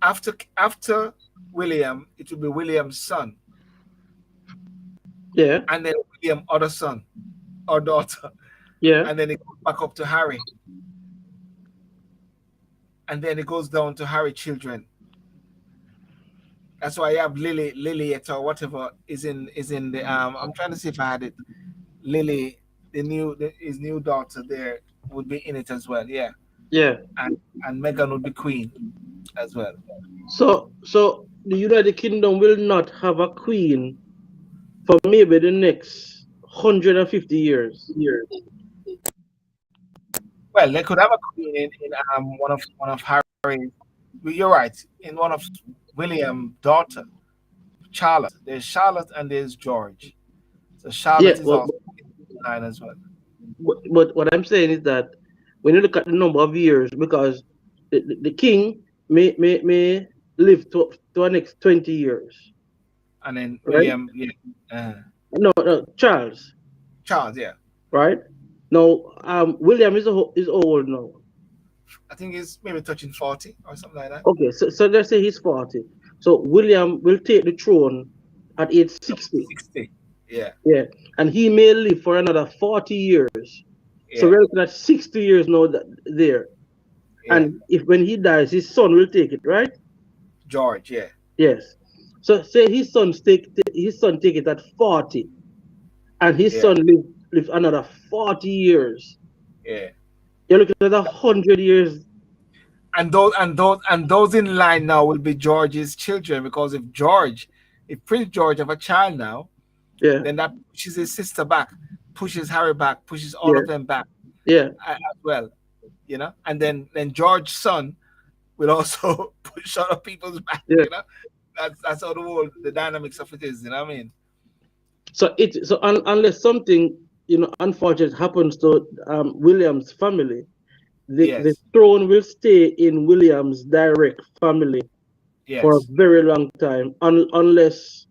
after William, it will be William's son, Yeah. and then William other son or daughter, Yeah. and then it goes back up to Harry, and then it goes down to Harry children. That's why I have Liliet or whatever is in the I'm trying to see if I had it. Lily, his new daughter there would be in it as well, yeah. Yeah. And Megan would be queen as well. So the United Kingdom will not have a queen for maybe the next 150 years. Well, they could have a queen in one of Harry's. You're right. In one of William's daughter, Charlotte. There's Charlotte and there's George. So Charlotte Yeah, is well, also in line as well. but what I'm saying is that when you look at the number of years, because the king may live to the next 20 years. And then Right? William, yeah, No, Charles, Charles, yeah. right? Now, William is old now. I think he's maybe touching 40 or something like that. Okay, so let's say he's 40. So William will take the throne at age 60. 60. Yeah. Yeah, and he may live for another 40 years. Yeah. So we're looking at 60 years now there. Yeah. And if when he dies, his son will take it, right? George, yeah. Yes. So say his son take it at 40, and his Yeah. son live another 40 years. Yeah. You're looking at 100 years. And those in line now will be George's children, because if Prince George have a child now, Yeah. then that pushes his sister back, pushes Harry back, pushes all Yeah. of them back Yeah. as well, and then George's son will also push other people's back. Yeah. That's how the dynamics of it is. You know what I mean? So unless something unfortunate happens to William's family, the Yes. throne will stay in William's direct family Yes. for a very long time, unless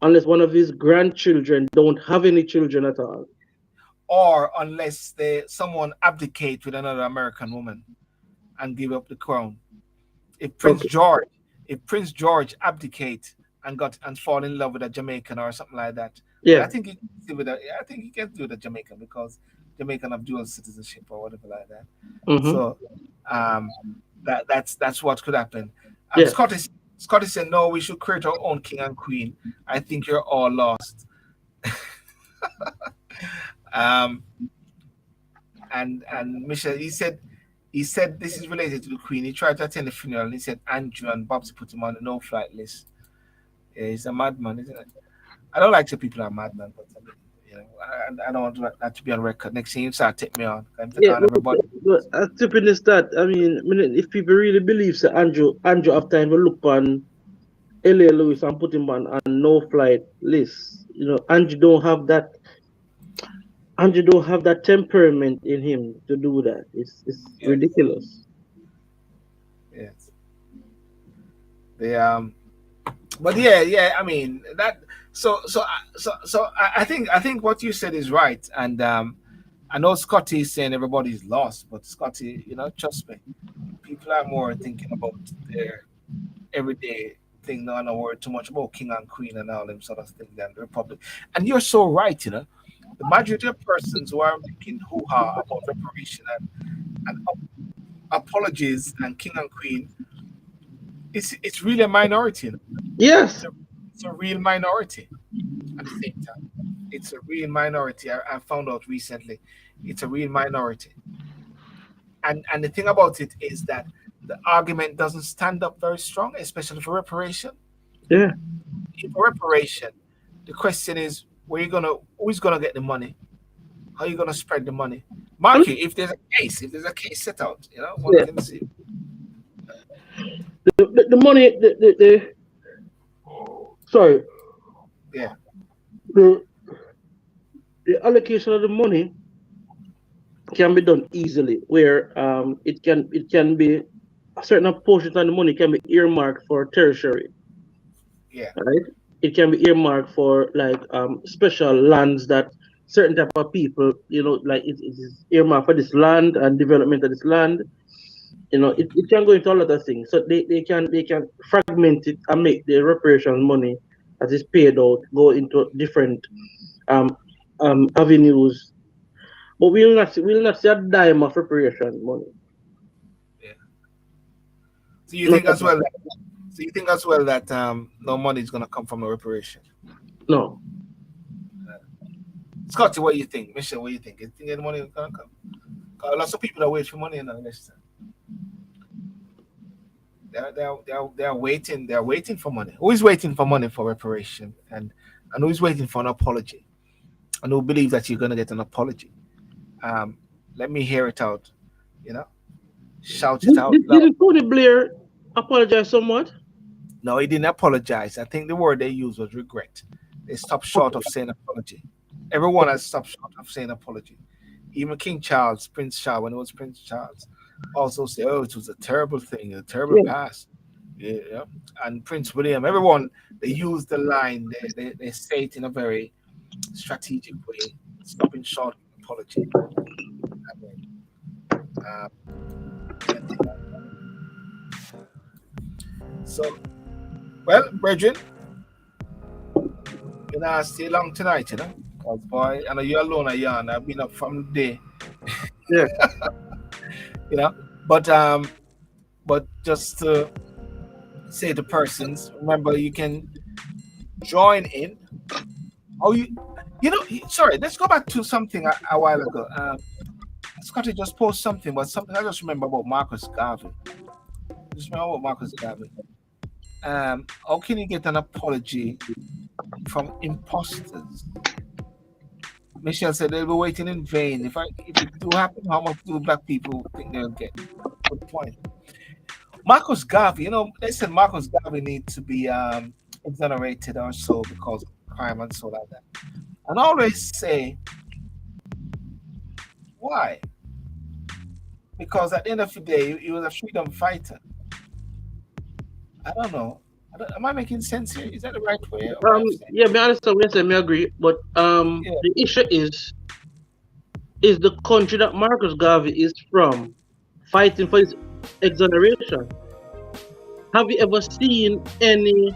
one of his grandchildren don't have any children at all. Or unless someone abdicate with another American woman and give up the crown. If Prince George abdicate and fall in love with a Jamaican or something like that, Yeah. I think he can do the Jamaican, because Jamaican have dual citizenship or whatever like that. Mhm. So that's what could happen. Yeah. Scotty said, no, we should create our own king and queen. I think you're all lost. And Michelle, he said this is related to the queen. He tried to attend the funeral and he said Andrew and Bobsy put him on the no-flight list. Yeah, he's a madman, isn't it? I don't like to say people are madman, but I don't want that to be on record. Next thing you start take me on. Yeah, Everybody. but stupid is that. I mean, if people really believe that Andrew have time to look on L.A. Lewis and put him on a no-flight list, Andrew don't have that. Andrew don't have that temperament in him to do that. It's Yes. ridiculous. Yes. But yeah. I mean that. So I think what you said is right, and I know Scotty is saying everybody's lost, but Scotty, trust me, people are more thinking about their everyday thing, not worry too much about king and queen and all them sort of things than the republic. And you're so right, the majority of persons who are making hoo-ha about reparation and apologies and king and queen it's really a minority. Yes. It's a real minority at the same time. It's a real minority. I found out recently. It's a real minority. And the thing about it is that the argument doesn't stand up very strong, especially for reparation. Yeah. For reparation, the question is who's gonna get the money? How are you gonna spread the money? And Marky, if there's a case set out, one yeah, can see. the money, sorry, Yeah, the the allocation of the money can be done easily, where it can be a certain portion of the money can be earmarked for tertiary, yeah, right? It can be earmarked for like special lands that certain type of people, like it is earmarked for this land and development of this land. It can go into a lot of things. So they can fragment it and make the reparation money that is paid out go into different um avenues. But we'll not see a dime of reparation money. yeah. So you Not think at as all. well that no money is gonna come from the reparation? No. Scotty, what do you think? Michelle, what do you think? You think the money is gonna come? 'Cause lots of people are waiting for money in this. They're waiting. They're waiting for money. Who is waiting for money for reparation? And who is waiting for an apology? And who believe that you're gonna get an apology? Um, Let me hear it out. You know, shout it out loud. Didn't Tony Blair apologize somewhat? No, he didn't apologize. I think the word they used was regret. They stopped short of saying apology. Everyone has stopped short of saying apology. Even King Charles, Prince Charles, when it was Prince Charles, also said, "Oh, it was a terrible thing, a terrible Yeah. past." Yeah, and Prince William, everyone they use the line. They say it in a very strategic way, stopping short of apology. I mean, um, and things like that. So, well, brethren, you know, I stay long tonight, you know. Cause boy, I know you're alone, Ayan. I've been up from the day, Yeah. you know. But just to say to persons, remember you can join in. Oh, sorry. Let's go back to something a while ago. Scotty just posted something, but something I just remember about Marcus Garvey. Just remember about Marcus Garvey. How can you get an apology from imposters? Michelle said they'll be waiting in vain. If it do happen, how much do black people think they'll get? Good point. Marcus Garvey, they said Marcus Garvey needs to be exonerated or so because of crime and so like that. And I always say, why? Because at the end of the day, he was a freedom fighter. I don't know. Am I making sense here? Is that the right way of what I'm saying? Yeah, me understand what you say, me agree. But Yeah. the issue is the country that Marcus Garvey is from fighting for his exoneration. Have you ever seen any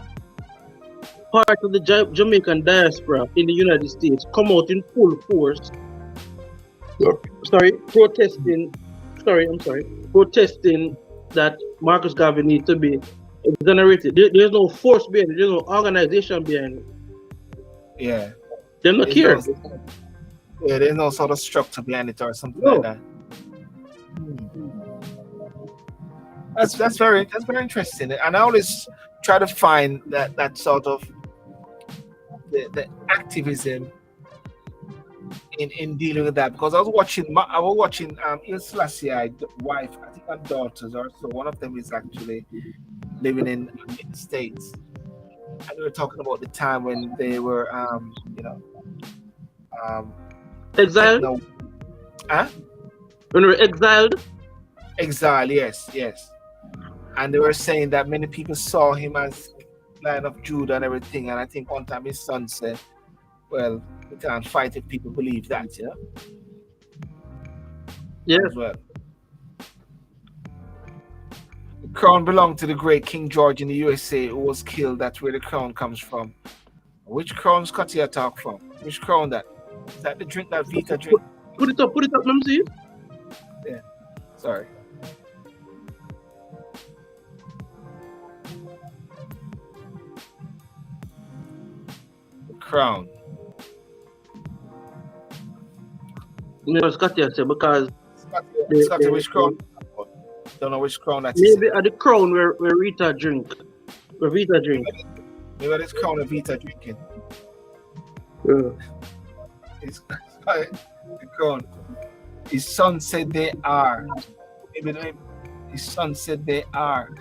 part of the Jamaican diaspora in the United States come out in full force? Sorry, protesting. I'm sorry, protesting that Marcus Garvey needs to be exonerated. There's no force behind it. There's no organization behind it. Yeah. They're not here. There's no sort of structure behind it or something No. like that. That's very interesting. And I always try to find that sort of the activism in dealing with that, because I was watching Il Selassie wife, I think her daughters or so. One of them is actually living in the States, and we were talking about the time when they were Exiled? no, huh? When they were exiled? Exile, yes. And they were saying that many people saw him as Lion of Judah and everything. And I think one time his son said, "Well, we can't fight if people believe that, Yeah. as well." The crown belonged to the great King George in the USA, who was killed. That's where the crown comes from. Which crown Scotty talk from? Which crown that? Is that the drink that Vita drink? Put it up, let me see. Sorry. crown. Scotty, I say, because Scotty, which crown? Don't know which crown that is. maybe at the crown where Rita drink. Where Vita drink. Maybe this crown of Vita drinking. Yeah. It's the crown. His son said they are. Maybe his son said they are.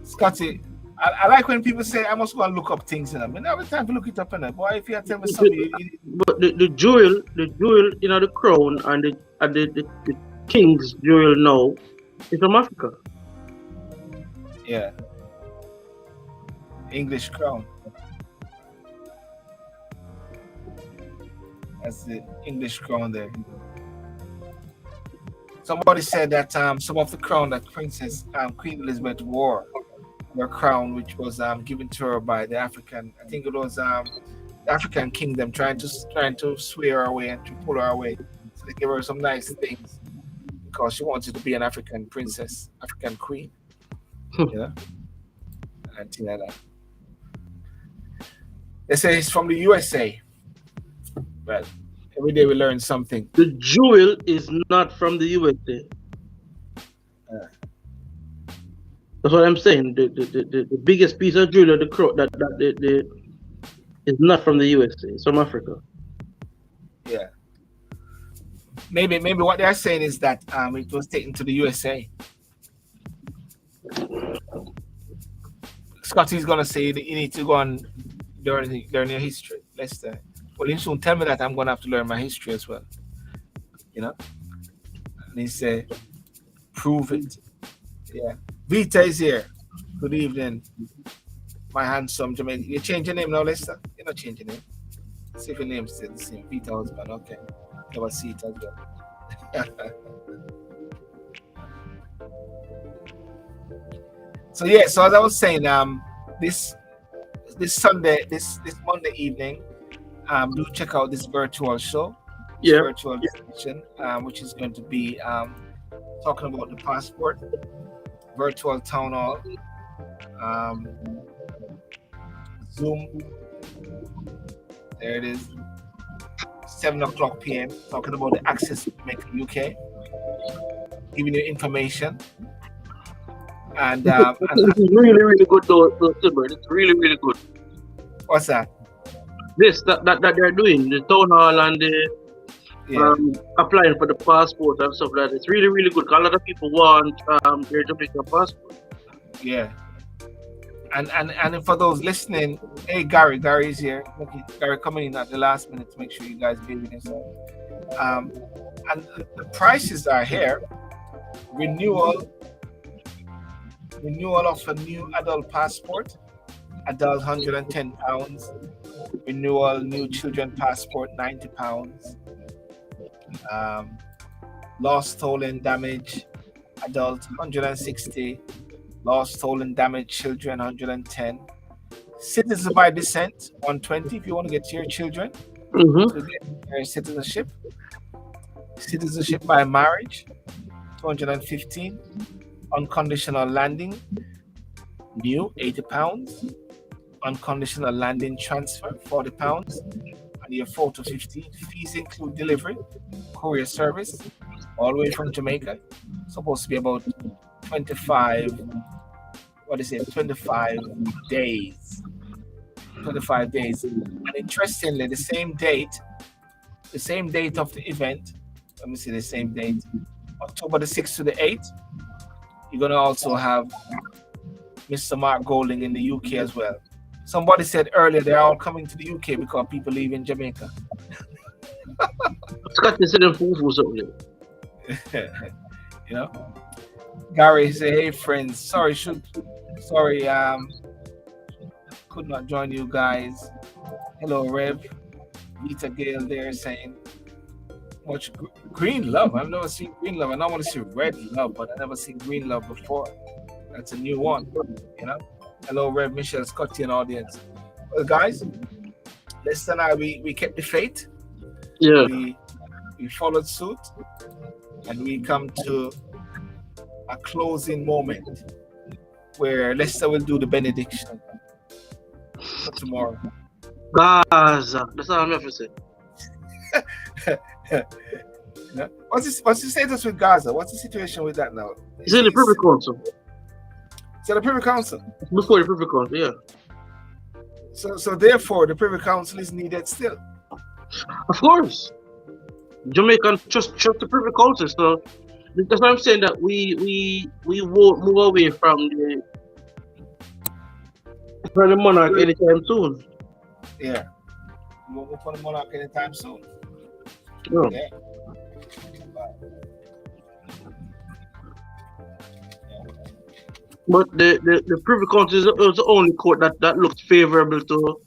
Scotty, I like when people say I must go and look up things in them. I don't have time to look it up in them. Boy, if you tell me something, But the jewel in the crown and the king's jewel now is from Africa. yeah. English crown. That's the English crown there. Somebody said that some of the crown that Princess Queen Elizabeth wore, her crown, which was given to her by the African, I think it was the African kingdom trying to sway her away and to pull her away. So they gave her some nice things because she wanted to be an African princess, African queen, you know, and things like that. They say it's from the USA. Well, every day we learn something. The jewel is not from the USA. That's what I'm saying. The biggest piece of jewelry, the crown, is not from the USA. It's from Africa. Yeah. Maybe what they're saying is that it was taken to the USA. Scotty's gonna say you need to go and learn your history. Lester. Well, you soon tell me that I'm gonna have to learn my history as well. You know? And he said, prove it. Yeah. Vita is here. Good evening. My handsome Jamaican. You change your name now, Lester? You're not changing your name. See if your name's still the same. Vita husband, okay. Never see it as well. So yeah, so as I was saying, this Monday evening, do check out this virtual show, virtual session, which is going to be talking about the passport, virtual town hall, Zoom. There it is, 7:00 p.m. Talking about the access to Jamaica, UK, giving you information. And it's really, really good though, Sylbourne. It's really, really good. What's that? This that they're doing, the town hall and the applying for the passport and stuff like that. It's really, really good. A lot of people want their Jamaican passport. Yeah. And for those listening, hey Gary is here. Look, Gary coming in at the last minute to make sure you guys be with us. And the prices are here. Renewal of a new adult passport, adult £110. Renewal new children passport £90. Lost, stolen, damage adult $160. Lost, stolen, damaged children $110. Citizen by descent $120 if you want to get your children to get their citizenship. Citizenship by marriage $215. Unconditional landing new £80. Unconditional landing transfer £40. And your photo 15. Fees include delivery, courier service, all the way from Jamaica. Supposed to be about 25 days. 25 days. And interestingly, the same date of the event, let me see the same date, October the 6th to the 8th, you're going to also have Mr. Mark Golding in the UK as well. Somebody said earlier they're all coming to the UK because people live in Jamaica. Scott is selling fufu something. You know? Gary say, hey friends, sorry, could not join you guys. Hello, Rev. Vita Gale there saying, much green love. I've never seen green love. I now want to see red love, but I've never seen green love before. That's a new one, you know. Hello, Rev Michelle Scotty and audience. Well, guys, Lester and I, we kept the faith. Yeah. We followed suit, and we come to a closing moment where Lester will do the benediction for tomorrow. Gaza. That's all I'm have to say. Yeah. What's the status with Gaza? What's the situation with that now? It's in the Privy Council. It's at the Privy Council. It's before the Privy Council, yeah. So therefore, the Privy Council is needed still. Of course. Jamaican trust the Privy Council. So that's why I'm saying that we won't move away from the monarch anytime soon. Yeah. We won't move from the monarch anytime soon. No. Yeah. But the Privy Council is the only court that looks favorable to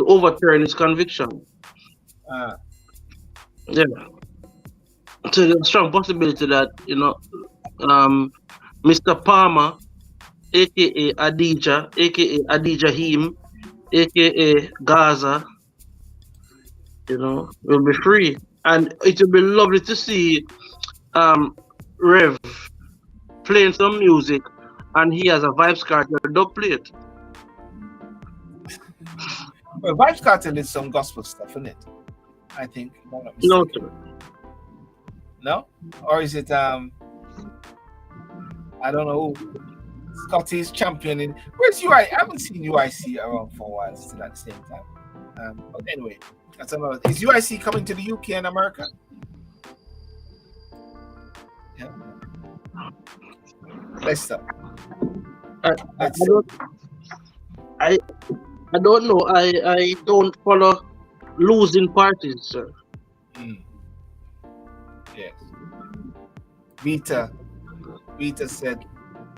overturn his conviction. Yeah. So there's a strong possibility that, Mr. Palmer, aka Adija, aka Adija Him, aka Gaza, will be free. And it will be lovely to see Rev playing some music and he has a Vibes Cartel dub plate. Well, Vibes Cartel is some gospel stuff, isn't it? I think. No, sir. No? Or is it I don't know, Scotty's championing? Where's UI? I haven't seen UIC around for a while still at the same time. But anyway, that's another. Is UIC coming to the UK and America? Yeah. Leicester. I don't know. I don't follow losing parties, sir. Yes. Vita said,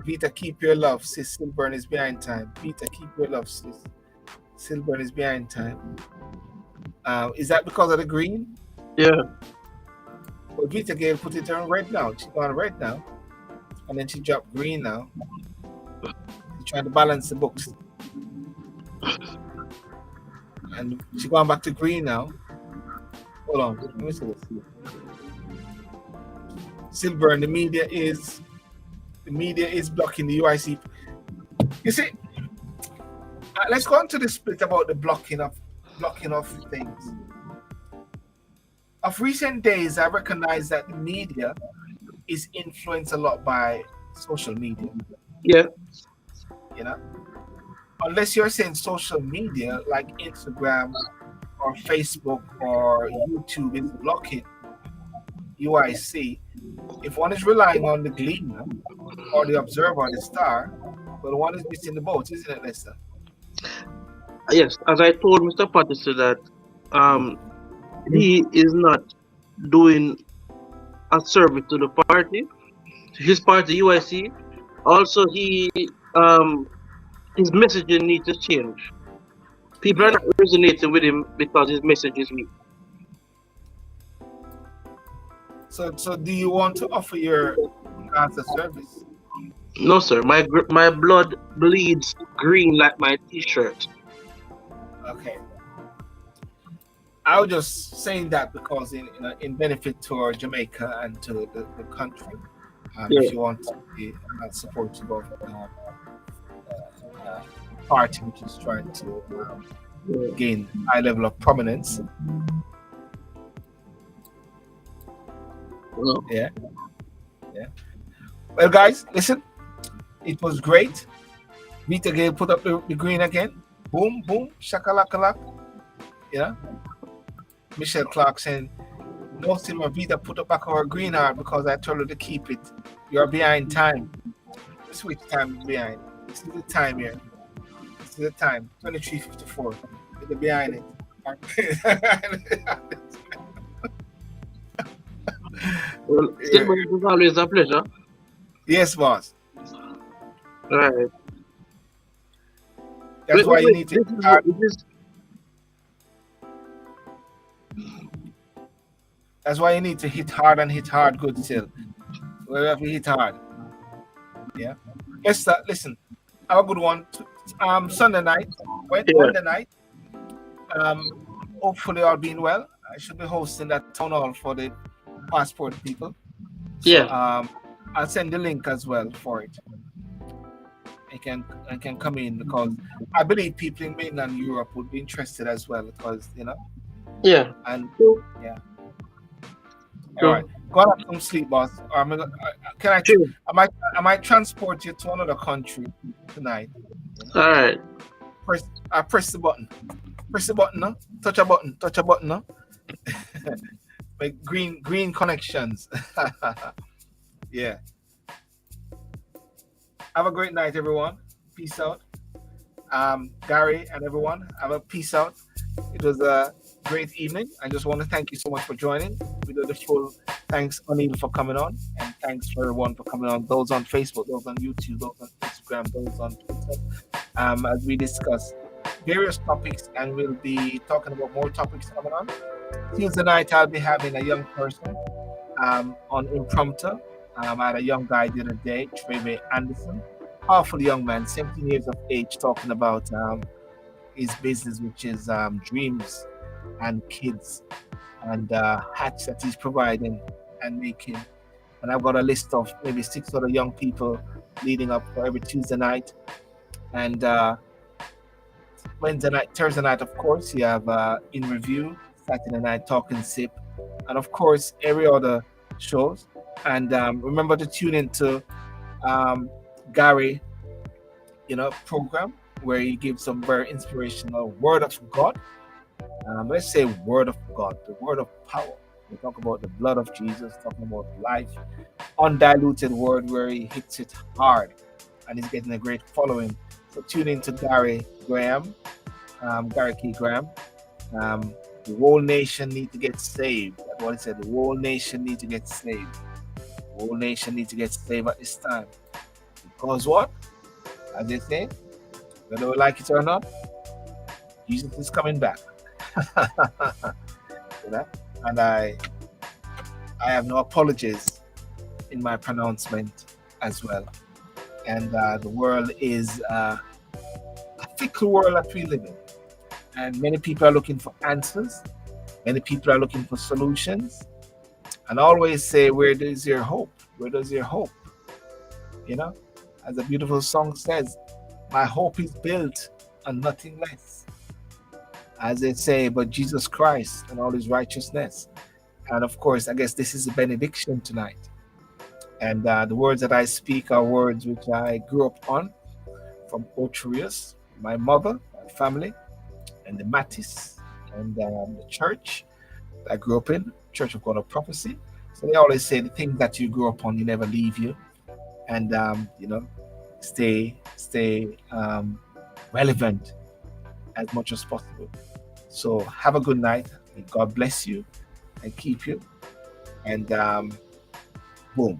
Vita, keep your love, sis. Sylbourne is behind time. Vita, keep your love, sis. Sylbourne is behind time. Is that because of the green? Yeah. Well, Vita Gale put it on red now. She's gone red now. And then she dropped green now. She's trying to balance the books. And she's gone back to green now. Hold on. Let me see this. Sylbourne, the media is blocking the UIC. You see, let's go on to the split about the blocking of things. Of recent days, I recognize that the media is influenced a lot by social media. Yeah. Unless you're saying social media like Instagram or Facebook or YouTube is blocking UIC, if one is relying on the Gleaner or the Observer or the Star, well, one is missing the boat, isn't it, Lester? Yes, as I told Mr. Patterson that he is not doing a service to the party, his party UIC. Also, his messaging needs to change. People are not resonating with him because his message is weak. So do you want to offer your answer service? No, sir. My blood bleeds green like my T-shirt. Okay. I was just saying that because in benefit to Jamaica and to the country, if you want to be supportive of party which is trying to gain high level of prominence. Yeah. Well, guys, listen. It was great. Vita Gale put up the green again. Boom, boom, shakalakalak. Yeah. Michelle Clark saying, no, Silver Vita put up back our green heart because I told her to keep it. You're behind time. Switch time behind. This is the time here. This is the time. 23:54. You're behind it. Well, it was always a pleasure. Yes, boss. Right. That's why you need to. That's why you need to hit hard and hit hard good still. We have to hit hard. Yeah. Listen. Have a good one. Sunday night. Monday night. Hopefully all being well. I should be hosting that town hall for the passport people. So, yeah. I'll send the link as well for it. and can come in, because I believe people in mainland Europe would be interested as well, because Yeah. and True. yeah. All right, True. go on some sleep, boss. Or can I? True. I might transport you to another country tonight. All right. Press the button. Press the button, no? Touch a button. Touch a button, no? Like green connections. Yeah. Have a great night, everyone. Peace out. Gary and everyone, have a peace out. It was a great evening. I just want to thank you so much for joining. We do the full thanks, O'Neill, for coming on, and thanks for everyone for coming on. Those on Facebook, those on YouTube, those on Instagram, those on Twitter. As we discuss various topics, and we'll be talking about more topics coming on. Tuesday night, I'll be having a young person on impromptu. I had a young guy the other day, Trevor Anderson, powerful young man, 17 years of age, talking about his business, which is dreams and kids and hats that he's providing and making. And I've got a list of maybe 6 other young people leading up for every Tuesday night. And Wednesday night, Thursday night, of course, you have In Review, Saturday night, Talking Sip, and of course, every other shows. And remember to tune into Gary, program where he gives some very inspirational word of God. Let's say word of God, the word of power. We talk about the blood of Jesus, talking about life, undiluted word where he hits it hard, and he's getting a great following. So tune in to Gary Graham, Gary K. Graham. The whole nation need to get saved. That's what he said. The whole nation need to get saved. The whole nation need to get saved at this time. Because what? As they say, whether we like it or not, Jesus is coming back. And I have no apologies in my pronouncement as well. And the world is a fickle world that we live in. And many people are looking for answers. Many people are looking for solutions. And I always say, where does your hope? Where does your hope? As a beautiful song says, my hope is built on nothing less. As they say, but Jesus Christ and all his righteousness. And of course, I guess this is a benediction tonight. And the words that I speak are words which I grew up on from Ocherius, my mother, my family, and the Mattis, and the church I grew up in, Church of God of Prophecy. So they always say the things that you grew up on, you never leave you. And, stay relevant as much as possible. So have a good night. May God bless you and keep you. And boom.